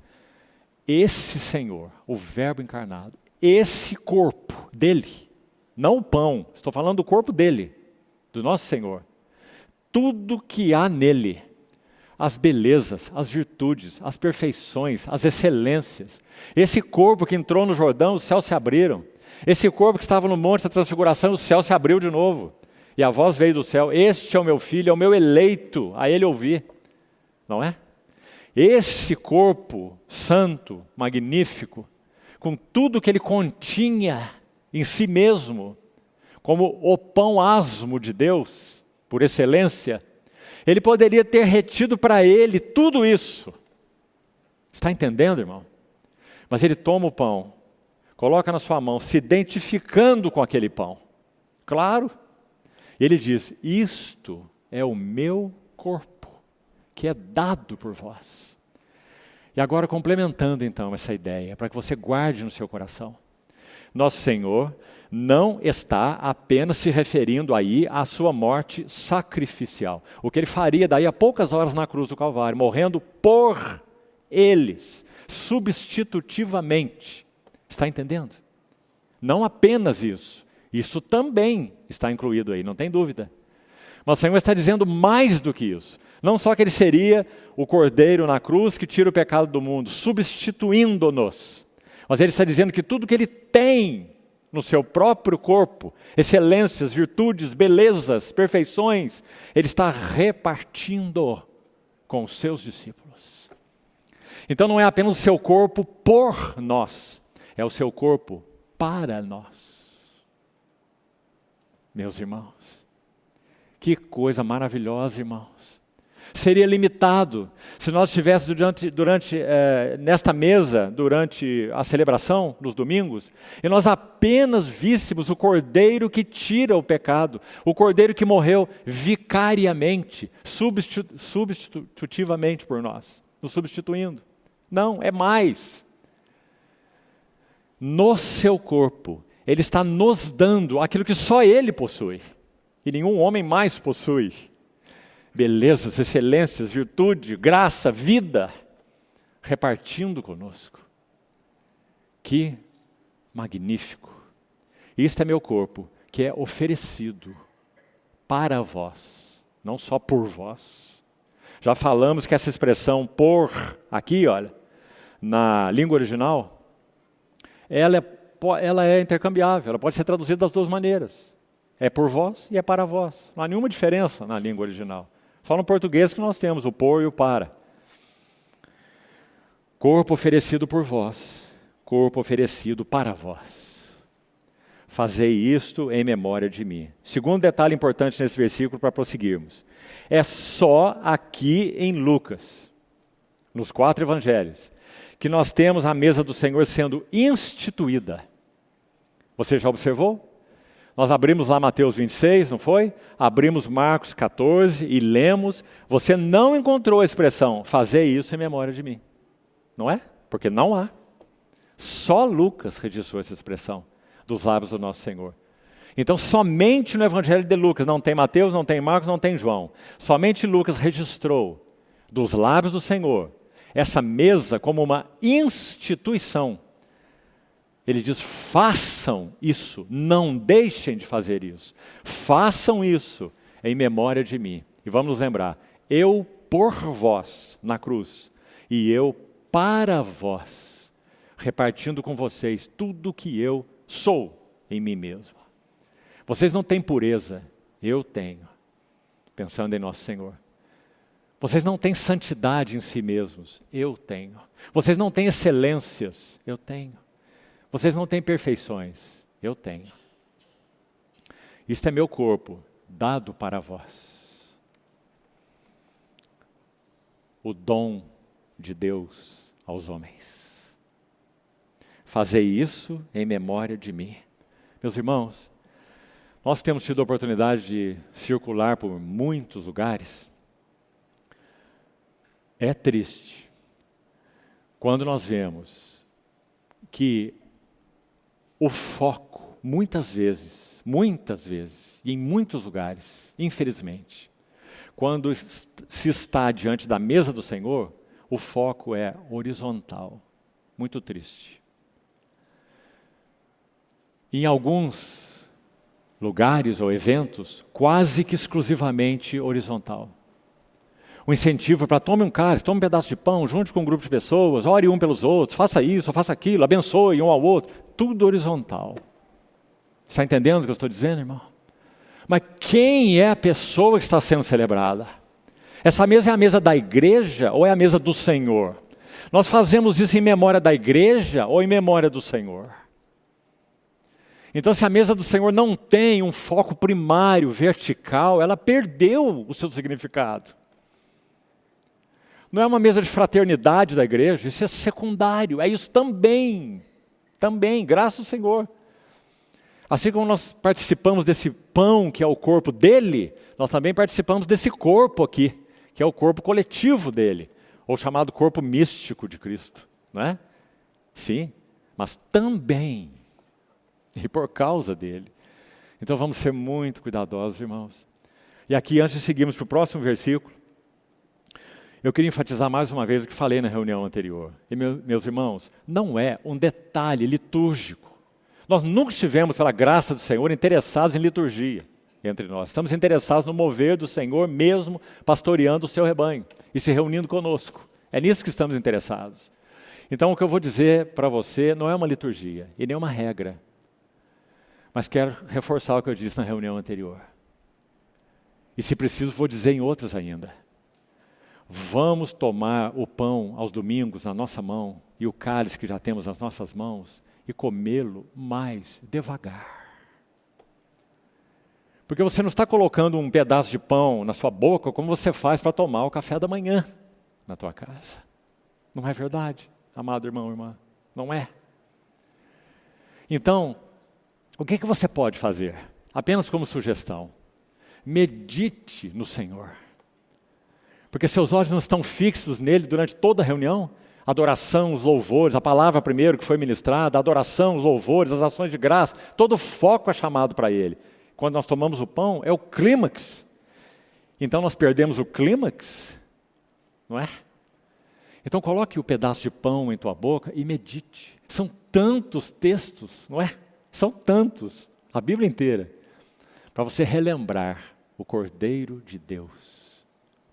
esse Senhor, o Verbo encarnado, esse corpo dele, não o pão, estou falando do corpo dele, do nosso Senhor, tudo que há nele, as belezas, as virtudes, as perfeições, as excelências, esse corpo que entrou no Jordão, os céus se abriram. Esse corpo que estava no monte da transfiguração, o céu se abriu de novo. E a voz veio do céu, este é o meu filho, é o meu eleito, a ele ouvi. Não é? Esse corpo santo, magnífico, com tudo que ele continha em si mesmo, como o pão asmo de Deus, por excelência, ele poderia ter retido para ele tudo isso. Está entendendo, irmão? Mas ele toma o pão, coloca na sua mão, se identificando com aquele pão. Claro. Ele diz, isto é o meu corpo, que é dado por vós. E agora complementando então essa ideia, para que você guarde no seu coração. Nosso Senhor não está apenas se referindo aí à sua morte sacrificial. O que ele faria daí a poucas horas na cruz do Calvário, morrendo por eles, substitutivamente. Está entendendo? Não apenas isso. Isso também está incluído aí, não tem dúvida. Mas o Senhor está dizendo mais do que isso. Não só que Ele seria o Cordeiro na cruz que tira o pecado do mundo, substituindo-nos. Mas Ele está dizendo que tudo que Ele tem no seu próprio corpo, excelências, virtudes, belezas, perfeições, Ele está repartindo com os seus discípulos. Então não é apenas o seu corpo por nós, é o seu corpo para nós. Meus irmãos, que coisa maravilhosa, irmãos. seria limitado. Se nós estivéssemos nesta mesa, durante a celebração, nos domingos, e nós apenas víssemos o Cordeiro que tira o pecado, o Cordeiro que morreu vicariamente, substitutivamente por nós, nos substituindo. Não, é mais. No seu corpo, Ele está nos dando aquilo que só Ele possui, e nenhum homem mais possui. Belezas, excelências, virtude, graça, vida, repartindo conosco. Que magnífico! Isto é meu corpo, que é oferecido para vós, não só por vós. Já falamos que essa expressão por, aqui, olha, na língua original, ela é intercambiável, ela pode ser traduzida das duas maneiras. É por vós e é para vós. Não há nenhuma diferença na língua original. Só no português que nós temos o por e o para. Corpo oferecido por vós, corpo oferecido para vós. Fazei isto em memória de mim. Segundo detalhe importante nesse versículo para prosseguirmos. É só aqui em Lucas, nos 4 evangelhos, que nós temos a mesa do Senhor sendo instituída. Você já observou? Nós abrimos lá Mateus 26, não foi? Abrimos Marcos 14 e lemos. Você não encontrou a expressão, fazer isso em memória de mim. Não é? Porque não há. Só Lucas registrou essa expressão dos lábios do nosso Senhor. Então, somente no Evangelho de Lucas, não tem Mateus, não tem Marcos, não tem João. Somente Lucas registrou dos lábios do Senhor essa mesa como uma instituição. Ele diz, façam isso, não deixem de fazer isso. Façam isso em memória de mim. E vamos nos lembrar, eu por vós na cruz e eu para vós, repartindo com vocês tudo que eu sou em mim mesmo. Vocês não têm pureza, eu tenho, pensando em nosso Senhor. Vocês não têm santidade em si mesmos, eu tenho. Vocês não têm excelências, eu tenho. Vocês não têm perfeições, eu tenho. Isto é meu corpo, dado para vós. O dom de Deus aos homens. Fazei isso em memória de mim. Meus irmãos, nós temos tido a oportunidade de circular por muitos lugares. É triste quando nós vemos que o foco, muitas vezes, e em muitos lugares, infelizmente, quando se está diante da mesa do Senhor, o foco é horizontal. Muito triste. Em alguns lugares ou eventos, quase que exclusivamente horizontal. O incentivo para tome um cálice, tome um pedaço de pão, junte com um grupo de pessoas, ore um pelos outros, faça isso, faça aquilo, abençoe um ao outro. Tudo horizontal. Está entendendo o que eu estou dizendo, irmão? Mas quem é a pessoa que está sendo celebrada? Essa mesa é a mesa da igreja ou é a mesa do Senhor? Nós fazemos isso em memória da igreja ou em memória do Senhor? Então, se a mesa do Senhor não tem um foco primário, vertical, ela perdeu o seu significado. Não é uma mesa de fraternidade da igreja, isso é secundário, é isso também, graças ao Senhor. Assim como nós participamos desse pão que é o corpo dele, nós também participamos desse corpo aqui, que é o corpo coletivo dele, ou chamado corpo místico de Cristo, não é? Sim, mas também, e por causa dele. Então vamos ser muito cuidadosos, irmãos. E aqui, antes de seguirmos para o próximo versículo, eu queria enfatizar mais uma vez o que falei na reunião anterior. E meus irmãos, não é um detalhe litúrgico. Nós nunca estivemos, pela graça do Senhor, interessados em liturgia entre nós. Estamos interessados no mover do Senhor mesmo, pastoreando o seu rebanho e se reunindo conosco. É nisso que estamos interessados. Então, o que eu vou dizer para você não é uma liturgia e nem uma regra. Mas quero reforçar o que eu disse na reunião anterior. E se preciso, vou dizer em outras ainda. Vamos tomar o pão aos domingos na nossa mão e o cálice que já temos nas nossas mãos e comê-lo mais devagar. Porque você não está colocando um pedaço de pão na sua boca como você faz para tomar o café da manhã na tua casa. Não é verdade, amado irmão, irmã? Não é. Então, o que você pode fazer? Apenas como sugestão. Medite no Senhor. Porque seus olhos não estão fixos nele durante toda a reunião. Adoração, os louvores, a palavra primeiro que foi ministrada, a adoração, os louvores, as ações de graça, todo o foco é chamado para ele. Quando nós tomamos o pão, é o clímax. Então nós perdemos o clímax, não é? Então coloque o pedaço de pão em tua boca e medite. São tantos textos, não é? São tantos, a Bíblia inteira, para você relembrar o Cordeiro de Deus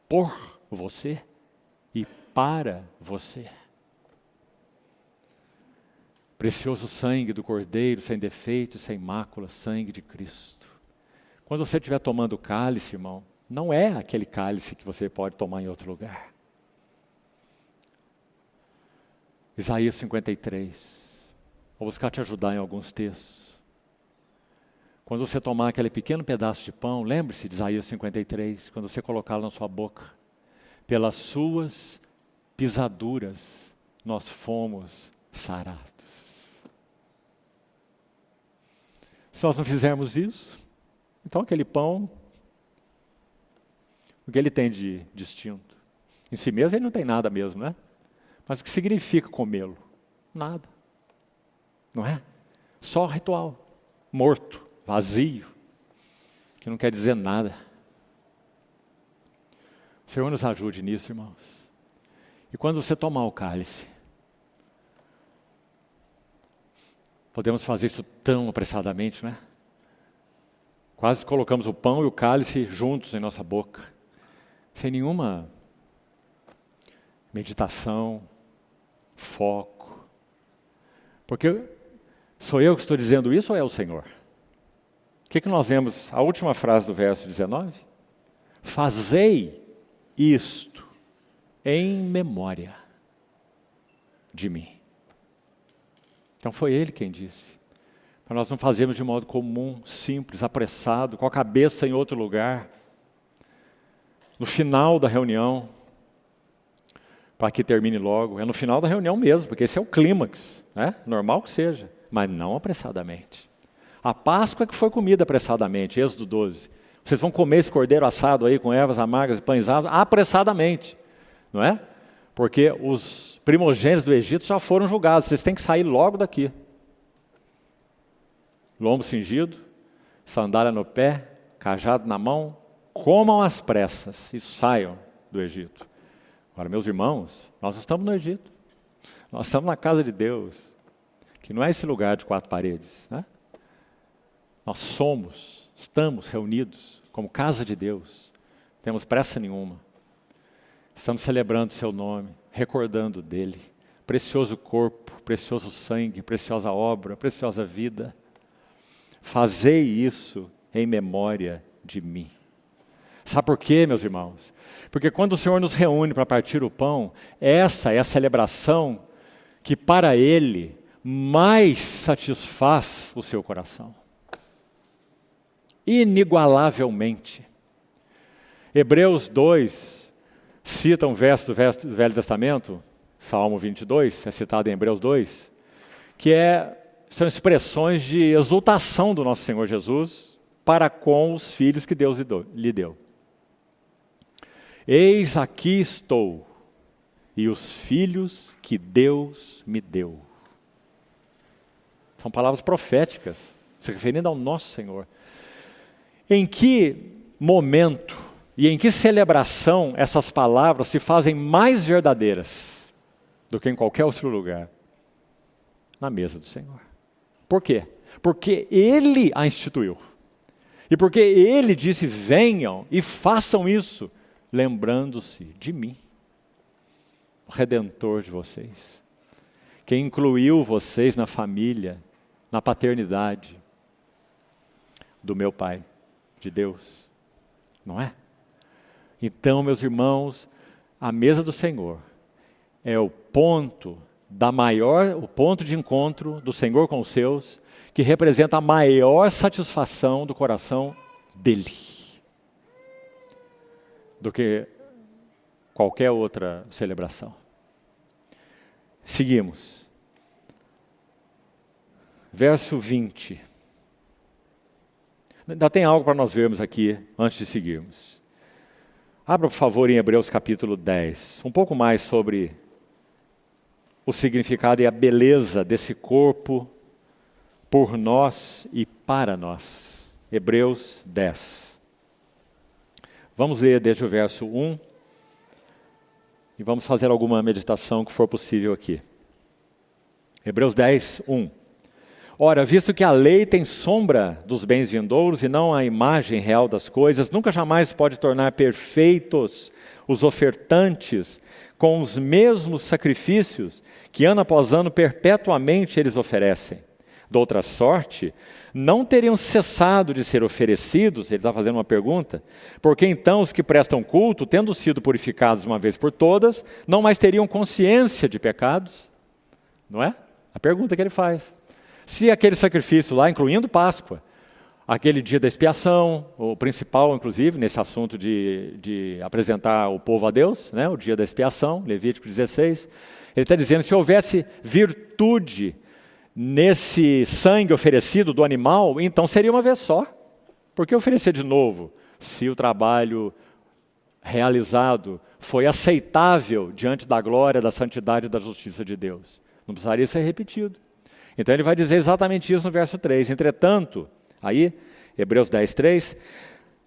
por você e para você. Precioso sangue do Cordeiro, sem defeito, sem mácula, sangue de Cristo. Quando você estiver tomando o cálice, irmão, não é aquele cálice que você pode tomar em outro lugar. Isaías 53. Vou buscar te ajudar em alguns textos. Quando você tomar aquele pequeno pedaço de pão, lembre-se de Isaías 53, quando você colocá-lo na sua boca. Pelas suas pisaduras nós fomos sarados. Se nós não fizermos isso, então aquele pão, o que ele tem de distinto? Em si mesmo ele não tem nada mesmo, né? Mas o que significa comê-lo? Nada. Não é? Só ritual. Morto, vazio, que não quer dizer nada. O Senhor nos ajude nisso, irmãos. E quando você tomar o cálice, podemos fazer isso tão apressadamente, né? Quase colocamos o pão e o cálice juntos em nossa boca, sem nenhuma meditação, foco. Porque sou eu que estou dizendo isso ou é o Senhor? O que nós vemos? A última frase do verso 19? Fazei isto em memória de mim. Então foi ele quem disse. Para nós não fazermos de modo comum, simples, apressado, com a cabeça em outro lugar. No final da reunião, para que termine logo. É no final da reunião mesmo, porque esse é o clímax, né? Normal que seja, mas não apressadamente. A Páscoa é que foi comida apressadamente, Êxodo 12. Vocês vão comer esse cordeiro assado aí com ervas amargas e pães apressadamente, não é? Porque os primogênitos do Egito já foram julgados, vocês têm que sair logo daqui. Lombo cingido, sandália no pé, cajado na mão, comam às pressas e saiam do Egito. Agora, meus irmãos, nós estamos no Egito, nós estamos na casa de Deus, que não é esse lugar de 4 paredes, né? Nós estamos reunidos como casa de Deus, não temos pressa nenhuma, estamos celebrando o seu nome, recordando dele, precioso corpo, precioso sangue, preciosa obra, preciosa vida. Fazei isso em memória de mim. Sabe por quê, meus irmãos? Porque quando o Senhor nos reúne para partir o pão, essa é a celebração que para Ele mais satisfaz o seu coração. Inigualavelmente. Hebreus 2 cita um verso do Velho Testamento, Salmo 22, é citado em Hebreus 2, que são expressões de exultação do nosso Senhor Jesus para com os filhos que Deus lhe deu. Eis aqui estou, e os filhos que Deus me deu. São palavras proféticas, se referindo ao nosso Senhor. Em que momento e em que celebração essas palavras se fazem mais verdadeiras do que em qualquer outro lugar? Na mesa do Senhor. Por quê? Porque Ele a instituiu. E porque Ele disse, venham e façam isso, lembrando-se de mim, o Redentor de vocês, que incluiu vocês na família, na paternidade do meu Pai, de Deus, não é? Então, meus irmãos, a mesa do Senhor é o ponto de encontro do Senhor com os seus, que representa a maior satisfação do coração dele do que qualquer outra celebração. Seguimos. Verso 20. Ainda tem algo para nós vermos aqui antes de seguirmos. Abra, por favor, em Hebreus capítulo 10. Um pouco mais sobre o significado e a beleza desse corpo por nós e para nós. Hebreus 10. Vamos ler desde o verso 1 e vamos fazer alguma meditação que for possível aqui. Hebreus 10, 1. Ora, visto que a lei tem sombra dos bens vindouros e não a imagem real das coisas, nunca jamais pode tornar perfeitos os ofertantes com os mesmos sacrifícios que ano após ano perpetuamente eles oferecem. De outra sorte, não teriam cessado de ser oferecidos, ele está fazendo uma pergunta, porque então os que prestam culto, tendo sido purificados uma vez por todas, não mais teriam consciência de pecados? Não é? A pergunta que ele faz. Se aquele sacrifício lá, incluindo Páscoa, aquele dia da expiação, o principal, inclusive, nesse assunto de apresentar o povo a Deus, né, o dia da expiação, Levítico 16, ele está dizendo, se houvesse virtude nesse sangue oferecido do animal, então seria uma vez só. Por que oferecer de novo, se o trabalho realizado foi aceitável diante da glória, da santidade e da justiça de Deus? Não precisaria ser repetido. Então ele vai dizer exatamente isso no verso 3. Entretanto, aí, Hebreus 10, 3,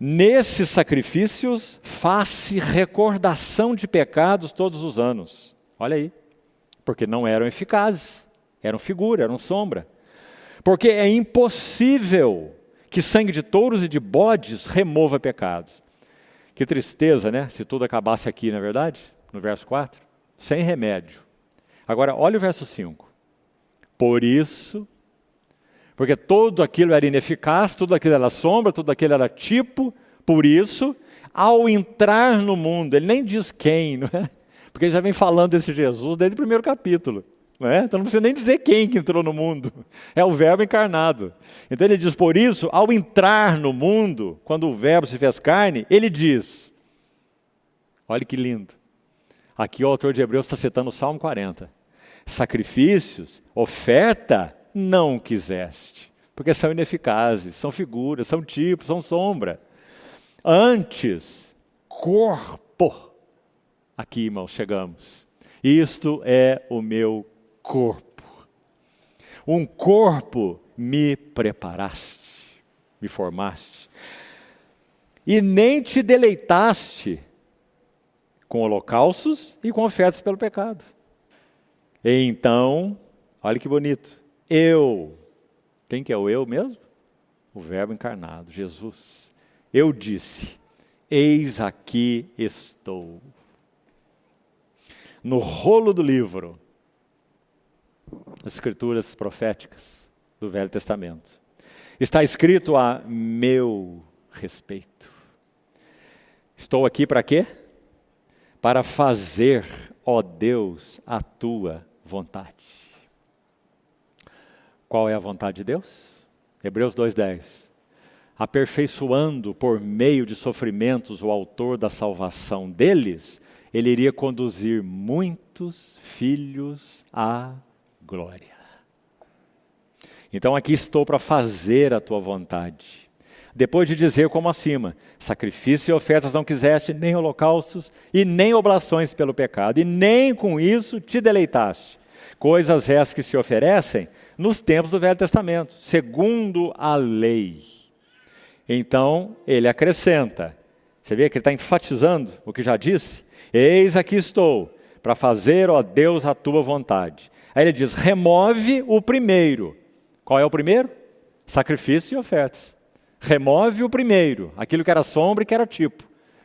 nesses sacrifícios faz-se recordação de pecados todos os anos. Olha aí, porque não eram eficazes, eram figura, eram sombra. Porque é impossível que sangue de touros e de bodes remova pecados. Que tristeza, né? Se tudo acabasse aqui, não é verdade? No verso 4, sem remédio. Agora, olha o verso 5. Por isso, porque tudo aquilo era ineficaz, tudo aquilo era sombra, tudo aquilo era tipo, por isso, ao entrar no mundo, ele nem diz quem, não é? Porque ele já vem falando desse Jesus desde o primeiro capítulo, não é? Então não precisa nem dizer quem que entrou no mundo, é o Verbo encarnado. Então ele diz, por isso, ao entrar no mundo, quando o Verbo se fez carne, ele diz, olha que lindo, aqui o autor de Hebreus está citando o Salmo 40, sacrifícios, oferta, não quiseste, porque são ineficazes, são figuras, são tipos, são sombra. Antes, corpo, aqui, irmãos, chegamos. Isto é o meu corpo. Um corpo me preparaste, me formaste, e nem te deleitaste com holocaustos e com ofertas pelo pecado. Então, olha que bonito, quem que é o eu mesmo? O Verbo encarnado, Jesus. Eu disse, eis aqui estou. No rolo do livro, as escrituras proféticas do Velho Testamento, está escrito a meu respeito. Estou aqui para quê? Para fazer, ó Deus, a tua vontade. Qual é a vontade de Deus? Hebreus 2:10. Aperfeiçoando por meio de sofrimentos o autor da salvação deles, ele iria conduzir muitos filhos à glória. Então aqui estou para fazer a tua vontade. Depois de dizer como acima, sacrifício e ofertas não quiseste, nem holocaustos, e nem oblações pelo pecado, e nem com isso te deleitaste. Coisas essas que se oferecem nos tempos do Velho Testamento, segundo a lei. Então, ele acrescenta, você vê que ele está enfatizando o que já disse? Eis aqui estou, para fazer, ó Deus, a tua vontade. Aí ele diz, remove o primeiro. Qual é o primeiro? Sacrifício e ofertas. Remove o primeiro, aquilo que era sombra e que era tipo.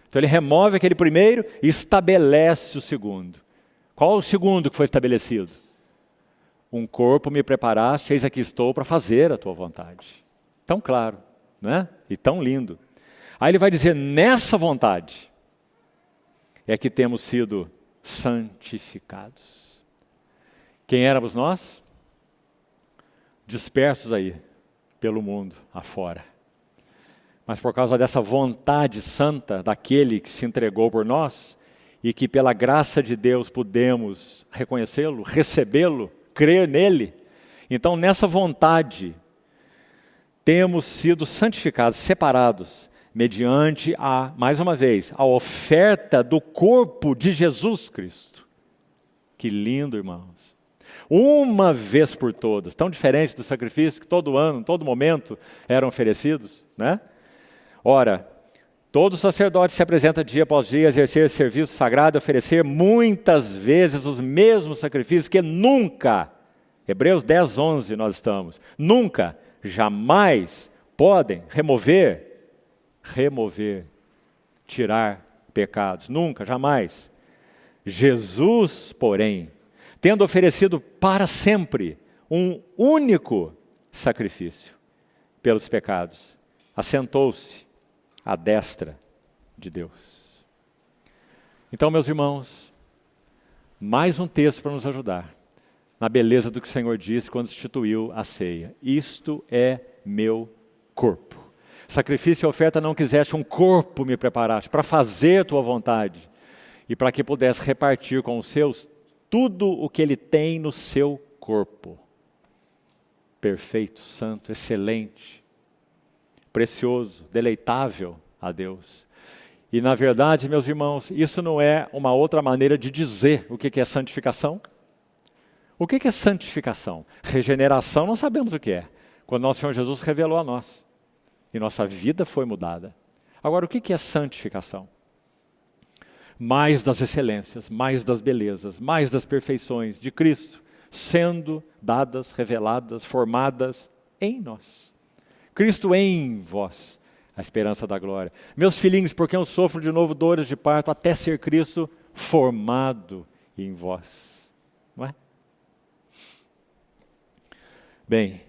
Então ele remove aquele primeiro e estabelece o segundo. Qual o segundo que foi estabelecido? Um corpo me preparaste, eis aqui estou para fazer a tua vontade. Tão claro, né? E tão lindo. Aí ele vai dizer, nessa vontade é que temos sido santificados. Quem éramos nós? Dispersos aí pelo mundo afora. mas por causa dessa vontade santa daquele que se entregou por nós e que pela graça de Deus pudemos reconhecê-lo, recebê-lo, crer nele. Então, nessa vontade, temos sido santificados, separados, mediante mais uma vez, a oferta do corpo de Jesus Cristo. Que lindo, irmãos. Uma vez por todas, tão diferente do sacrifício que todo ano, todo momento eram oferecidos, né? Ora, todo sacerdote se apresenta dia após dia, exercer serviço sagrado, oferecer muitas vezes os mesmos sacrifícios que nunca, Hebreus 10, 11 nós estamos, nunca, jamais podem remover, tirar pecados, nunca, jamais. Jesus, porém, tendo oferecido para sempre um único sacrifício pelos pecados, assentou-se à destra de Deus. Então, meus irmãos, mais um texto para nos ajudar na beleza do que o Senhor disse quando instituiu a ceia. Isto é meu corpo. Sacrifício e oferta não quiseste, um corpo me preparaste para fazer tua vontade e para que pudesse repartir com os seus tudo o que ele tem no seu corpo. Perfeito, santo, excelente, precioso, deleitável a Deus. E na verdade, meus irmãos, isso não é uma outra maneira de dizer o que é santificação. O que é santificação? Regeneração nós sabemos o que é. Quando nosso Senhor Jesus revelou a nós. E nossa vida foi mudada. Agora, o que é santificação? Mais das excelências, mais das belezas, mais das perfeições de Cristo, sendo dadas, reveladas, formadas em nós. Cristo em vós, a esperança da glória. Meus filhinhos, porque eu sofro de novo dores de parto, até ser Cristo formado em vós. Não é? Bem,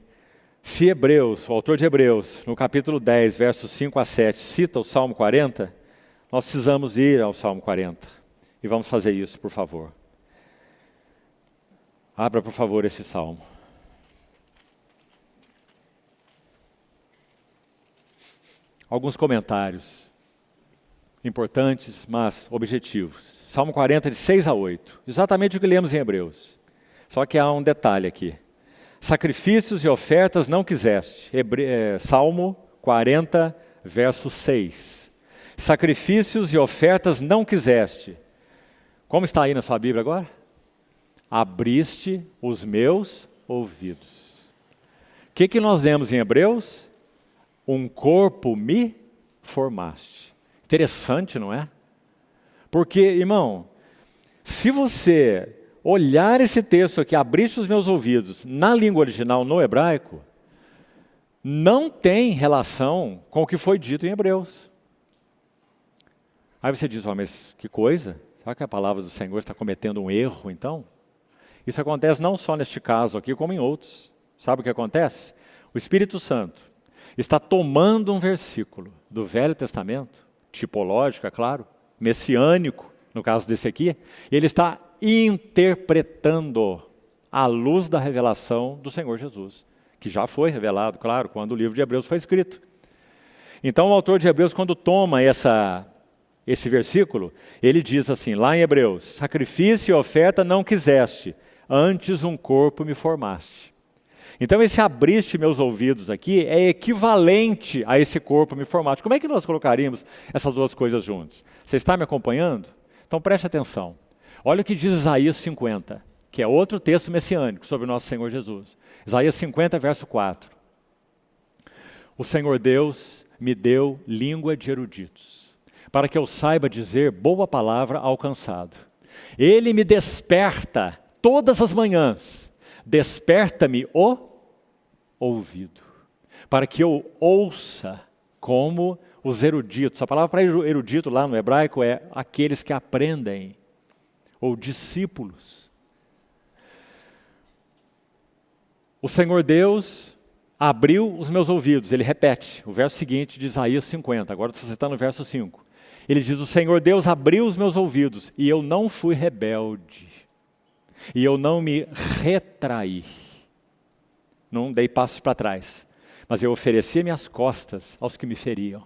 se Hebreus, o autor de Hebreus, no capítulo 10, versos 5 a 7, cita o Salmo 40, nós precisamos ir ao Salmo 40. E vamos fazer isso, por favor. Abra, por favor, esse Salmo. Alguns comentários importantes, mas objetivos. Salmo 40, de 6 a 8. Exatamente o que lemos em Hebreus. Só que há um detalhe aqui. Sacrifícios e ofertas não quiseste. Salmo 40, verso 6. Sacrifícios e ofertas não quiseste. Como está aí na sua Bíblia agora? Abriste os meus ouvidos. O que nós lemos em Hebreus? Um corpo me formaste. Interessante, não é? Porque, irmão, se você olhar esse texto aqui, abriste os meus ouvidos, na língua original, no hebraico, não tem relação com o que foi dito em Hebreus. Aí você diz, mas que coisa? Será que a palavra do Senhor está cometendo um erro, então? Isso acontece não só neste caso aqui, como em outros. Sabe o que acontece? O Espírito Santo está tomando um versículo do Velho Testamento, tipológico, é claro, messiânico, no caso desse aqui, e ele está interpretando à luz da revelação do Senhor Jesus, que já foi revelado, claro, quando o livro de Hebreus foi escrito. Então, o autor de Hebreus, quando toma esse versículo, ele diz assim, lá em Hebreus, sacrifício e oferta não quiseste, antes um corpo me formaste. Então, esse abriste meus ouvidos aqui é equivalente a esse corpo me formaste. Como é que nós colocaríamos essas duas coisas juntas? Você está me acompanhando? Então, preste atenção. Olha o que diz Isaías 50, que é outro texto messiânico sobre o nosso Senhor Jesus. Isaías 50, verso 4. O Senhor Deus me deu língua de eruditos, para que eu saiba dizer boa palavra ao cansado. Ele me desperta todas as manhãs, desperta-me o ouvido, para que eu ouça como os eruditos. A palavra para erudito lá no hebraico é aqueles que aprendem, ou discípulos. O Senhor Deus abriu os meus ouvidos. Ele repete o verso seguinte de Isaías 50, agora estou citando o verso 5. Ele diz, o Senhor Deus abriu os meus ouvidos, e eu não fui rebelde, e eu não me retraí, não dei passos para trás, mas eu oferecia minhas costas aos que me feriam,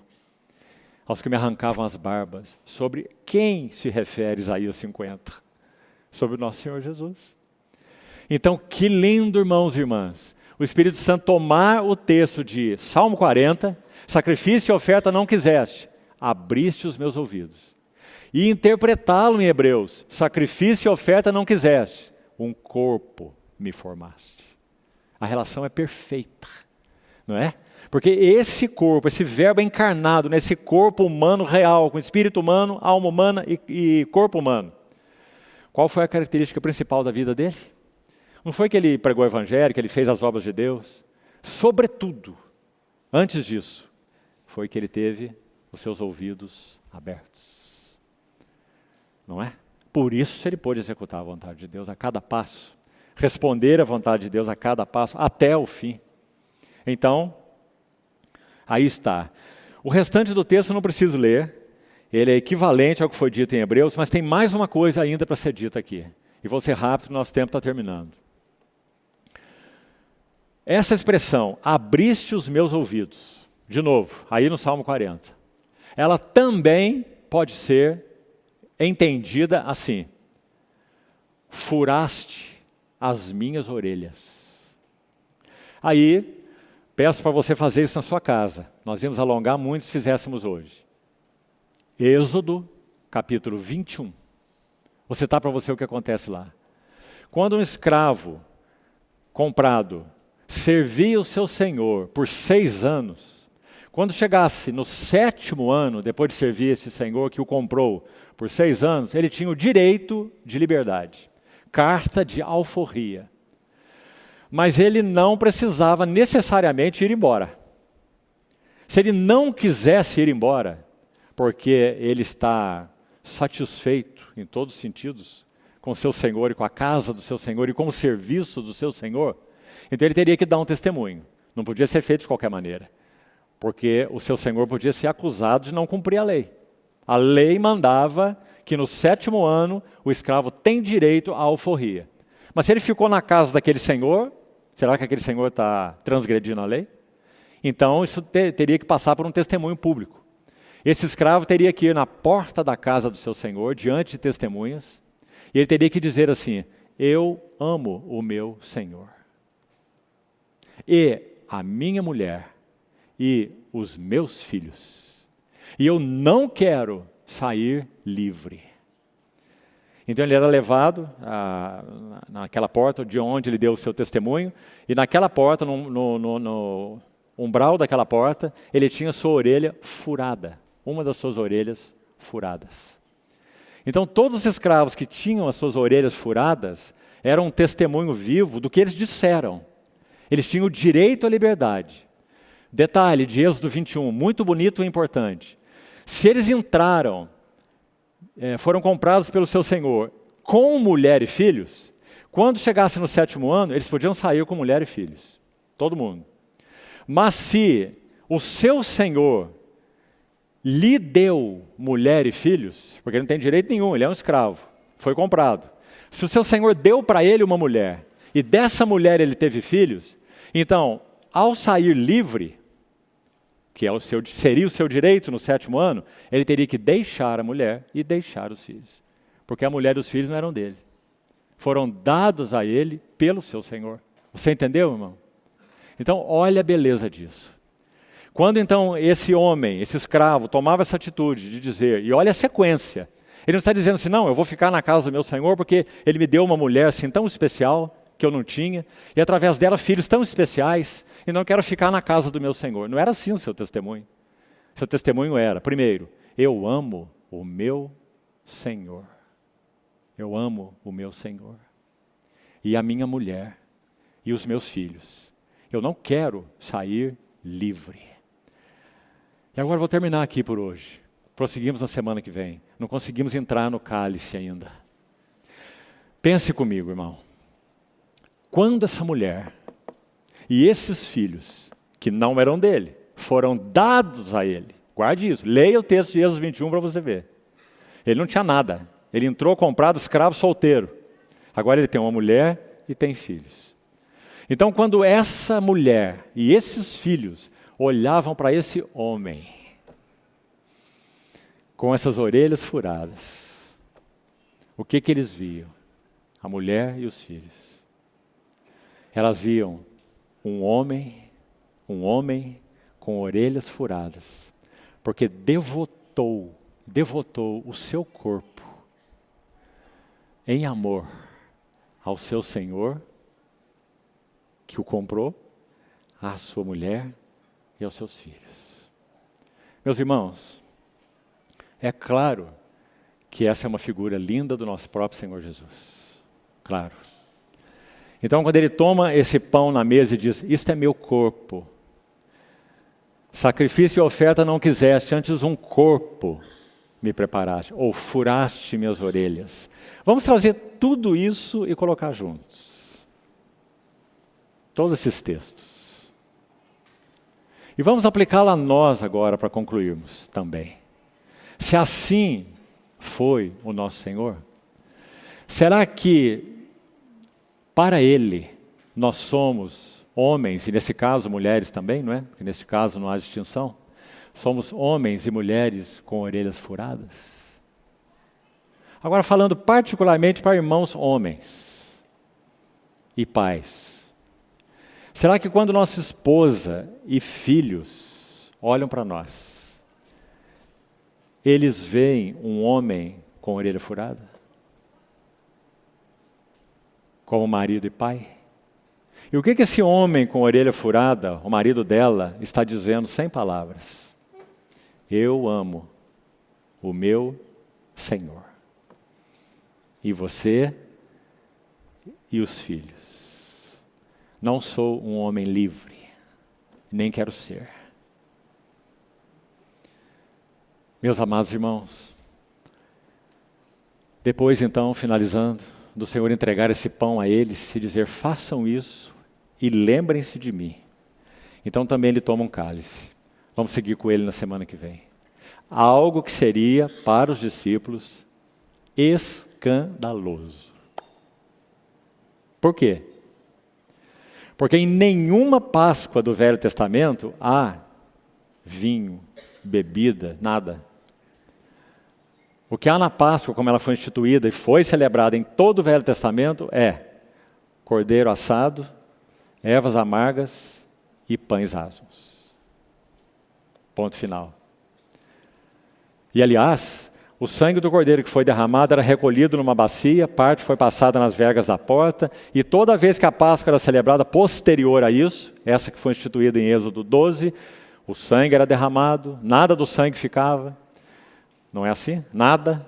aos que me arrancavam as barbas. Sobre quem se refere Isaías 50? Sobre o nosso Senhor Jesus. Então, que lindo, irmãos e irmãs, o Espírito Santo tomar o texto de Salmo 40, sacrifício e oferta não quiseste, abriste os meus ouvidos, e interpretá-lo em Hebreus, sacrifício e oferta não quiseste, um corpo me formaste. A relação é perfeita, não é? Porque esse corpo, esse verbo encarnado nesse corpo humano real, com espírito humano, alma humana e corpo humano, qual foi a característica principal da vida dele? Não foi que ele pregou o evangelho, que ele fez as obras de Deus. Sobretudo, antes disso, foi que ele teve os seus ouvidos abertos. Não é? Por isso ele pôde executar a vontade de Deus a cada passo. Responder à vontade de Deus a cada passo, até o fim. Então, aí está. O restante do texto eu não preciso ler. Ele é equivalente ao que foi dito em Hebreus, mas tem mais uma coisa ainda para ser dita aqui. E vou ser rápido, nosso tempo está terminando. Essa expressão, abriste os meus ouvidos, de novo, aí no Salmo 40, ela também pode ser entendida assim: furaste as minhas orelhas. Aí, peço para você fazer isso na sua casa. Nós íamos alongar muito se fizéssemos hoje. Êxodo, capítulo 21. Vou citar para você o que acontece lá. Quando um escravo comprado servia o seu senhor por 6 anos, quando chegasse no 7º ano, depois de servir esse senhor que o comprou por 6 anos, ele tinha o direito de liberdade, carta de alforria. Mas ele não precisava necessariamente ir embora. Se ele não quisesse ir embora, porque ele está satisfeito em todos os sentidos com o seu senhor e com a casa do seu senhor e com o serviço do seu senhor, então ele teria que dar um testemunho. Não podia ser feito de qualquer maneira, porque o seu senhor podia ser acusado de não cumprir a lei. A lei mandava que no 7º ano o escravo tem direito à alforria. Mas se ele ficou na casa daquele senhor, será que aquele senhor está transgredindo a lei? Então isso teria que passar por um testemunho público. Esse escravo teria que ir na porta da casa do seu senhor, diante de testemunhas, e ele teria que dizer assim: eu amo o meu senhor. E a minha mulher e os meus filhos. E eu não quero sair livre. Então ele era levado naquela porta de onde ele deu o seu testemunho, e naquela porta, no umbral daquela porta, ele tinha sua orelha furada, uma das suas orelhas furadas. Então todos os escravos que tinham as suas orelhas furadas eram um testemunho vivo do que eles disseram. Eles tinham o direito à liberdade. Detalhe de Êxodo 21, muito bonito e importante. Se eles entraram, foram comprados pelo seu senhor com mulher e filhos, quando chegasse no 7º ano, eles podiam sair com mulher e filhos. Todo mundo. Mas se o seu senhor lhe deu mulher e filhos, porque ele não tem direito nenhum, ele é um escravo, foi comprado. Se o seu senhor deu para ele uma mulher, e dessa mulher ele teve filhos, então, ao sair livre, que seria o seu direito no 7º ano, ele teria que deixar a mulher e deixar os filhos. Porque a mulher e os filhos não eram dele. Foram dados a ele pelo seu senhor. Você entendeu, irmão? Então, olha a beleza disso. Quando então esse homem, esse escravo, tomava essa atitude de dizer, e olha a sequência, ele não está dizendo assim: não, eu vou ficar na casa do meu senhor porque ele me deu uma mulher assim tão especial que eu não tinha, e através dela filhos tão especiais, e não quero ficar na casa do meu senhor. Não era assim o seu testemunho. Seu testemunho era, primeiro, eu amo o meu senhor. Eu amo o meu senhor. E a minha mulher, e os meus filhos. Eu não quero sair livre. E agora vou terminar aqui por hoje. Prosseguimos na semana que vem. Não conseguimos entrar no cálice ainda. Pense comigo, irmão. Quando essa mulher e esses filhos, que não eram dele, foram dados a ele, guarde isso, leia o texto de Êxodo 21 para você ver. Ele não tinha nada. Ele entrou comprado, escravo, solteiro. Agora ele tem uma mulher e tem filhos. Então, quando essa mulher e esses filhos olhavam para esse homem, com essas orelhas furadas, o que eles viam? A mulher e os filhos. Elas viam um homem com orelhas furadas, porque devotou o seu corpo em amor ao seu Senhor, que o comprou, à sua mulher e aos seus filhos. Meus irmãos, é claro que essa é uma figura linda do nosso próprio Senhor Jesus. Claro. Então, quando ele toma esse pão na mesa e diz, isto é meu corpo. Sacrifício e oferta não quiseste, antes um corpo me preparaste, ou furaste minhas orelhas. Vamos trazer tudo isso e colocar juntos. Todos esses textos. E vamos aplicá-lo a nós agora para concluirmos também. Se assim foi o nosso Senhor, será que para Ele nós somos homens, e nesse caso mulheres também, não é? Porque nesse caso não há distinção. Somos homens e mulheres com orelhas furadas. Agora falando particularmente para irmãos homens e pais. Será que quando nossa esposa e filhos olham para nós, eles veem um homem com orelha furada? Como marido e pai? E o que esse homem com orelha furada, o marido dela, está dizendo sem palavras? Eu amo o meu Senhor. E você e os filhos. Não sou um homem livre, nem quero ser. Meus amados irmãos, depois então, finalizando, do Senhor entregar esse pão a eles e dizer, façam isso e lembrem-se de mim. Então também ele toma um cálice. Vamos seguir com ele na semana que vem. Algo que seria, para os discípulos, escandaloso. Por quê? Porque em nenhuma Páscoa do Velho Testamento há vinho, bebida, nada. O que há na Páscoa, como ela foi instituída e foi celebrada em todo o Velho Testamento, é cordeiro assado, ervas amargas e pães asmos. Ponto final. E aliás, o sangue do cordeiro que foi derramado era recolhido numa bacia, parte foi passada nas vergas da porta, e toda vez que a Páscoa era celebrada posterior a isso, essa que foi instituída em Êxodo 12, o sangue era derramado, nada do sangue ficava. Não é assim? Nada.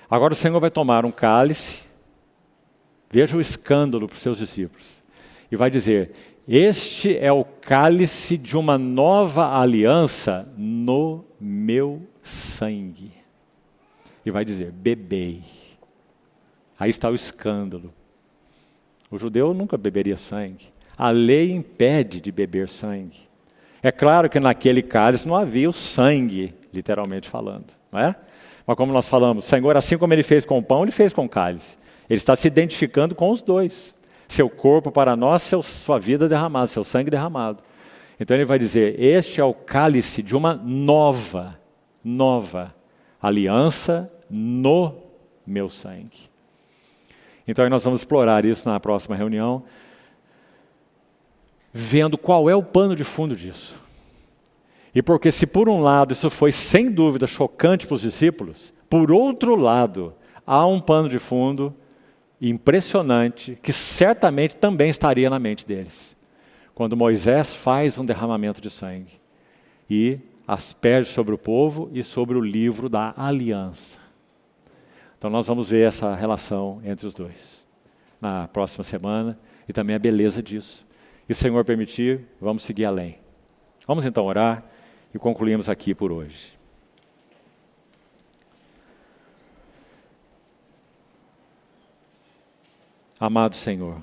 Agora o Senhor vai tomar um cálice, veja o escândalo para os seus discípulos, e vai dizer, este é o cálice de uma nova aliança no meu sangue. E vai dizer, bebei. Aí está o escândalo. O judeu nunca beberia sangue. A lei impede de beber sangue. É claro que naquele cálice não havia o sangue, literalmente falando, não é? Mas como nós falamos, o Senhor, assim como Ele fez com o pão, Ele fez com o cálice. Ele está se identificando com os dois. Seu corpo para nós, sua vida derramada, seu sangue derramado. Então Ele vai dizer, este é o cálice de uma nova aliança no meu sangue. Então aí nós vamos explorar isso na próxima reunião, vendo qual é o pano de fundo disso. E porque se por um lado isso foi sem dúvida chocante para os discípulos, por outro lado há um pano de fundo impressionante que certamente também estaria na mente deles. Quando Moisés faz um derramamento de sangue e asperge sobre o povo e sobre o livro da aliança. Então nós vamos ver essa relação entre os dois na próxima semana e também a beleza disso. E se o Senhor permitir, vamos seguir além. Vamos então orar e concluímos aqui por hoje. Amado Senhor,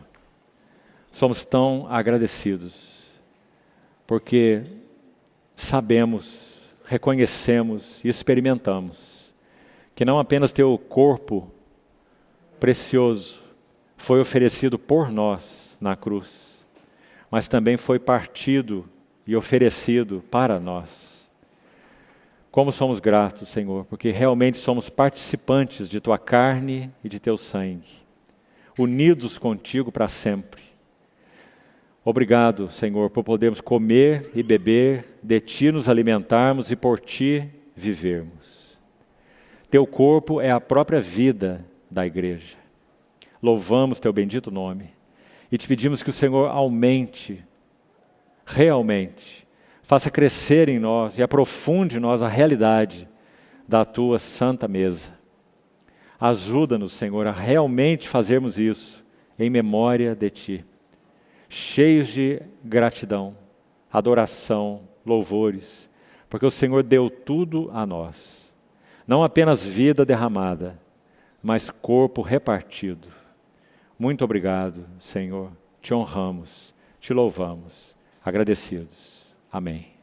somos tão agradecidos, porque sabemos, reconhecemos e experimentamos que não apenas Teu corpo precioso foi oferecido por nós na cruz, mas também foi partido e oferecido para nós. Como somos gratos, Senhor, porque realmente somos participantes de Tua carne e de Teu sangue, unidos contigo para sempre. Obrigado, Senhor, por podermos comer e beber, de Ti nos alimentarmos e por Ti vivermos. Teu corpo é a própria vida da igreja. Louvamos Teu bendito nome e Te pedimos que o Senhor aumente, realmente, faça crescer em nós e aprofunde em nós a realidade da Tua santa mesa. Ajuda-nos, Senhor, a realmente fazermos isso em memória de Ti, cheios de gratidão, adoração, louvores, porque o Senhor deu tudo a nós. Não apenas vida derramada, mas corpo repartido. Muito obrigado, Senhor. Te honramos, te louvamos, agradecidos. Amém.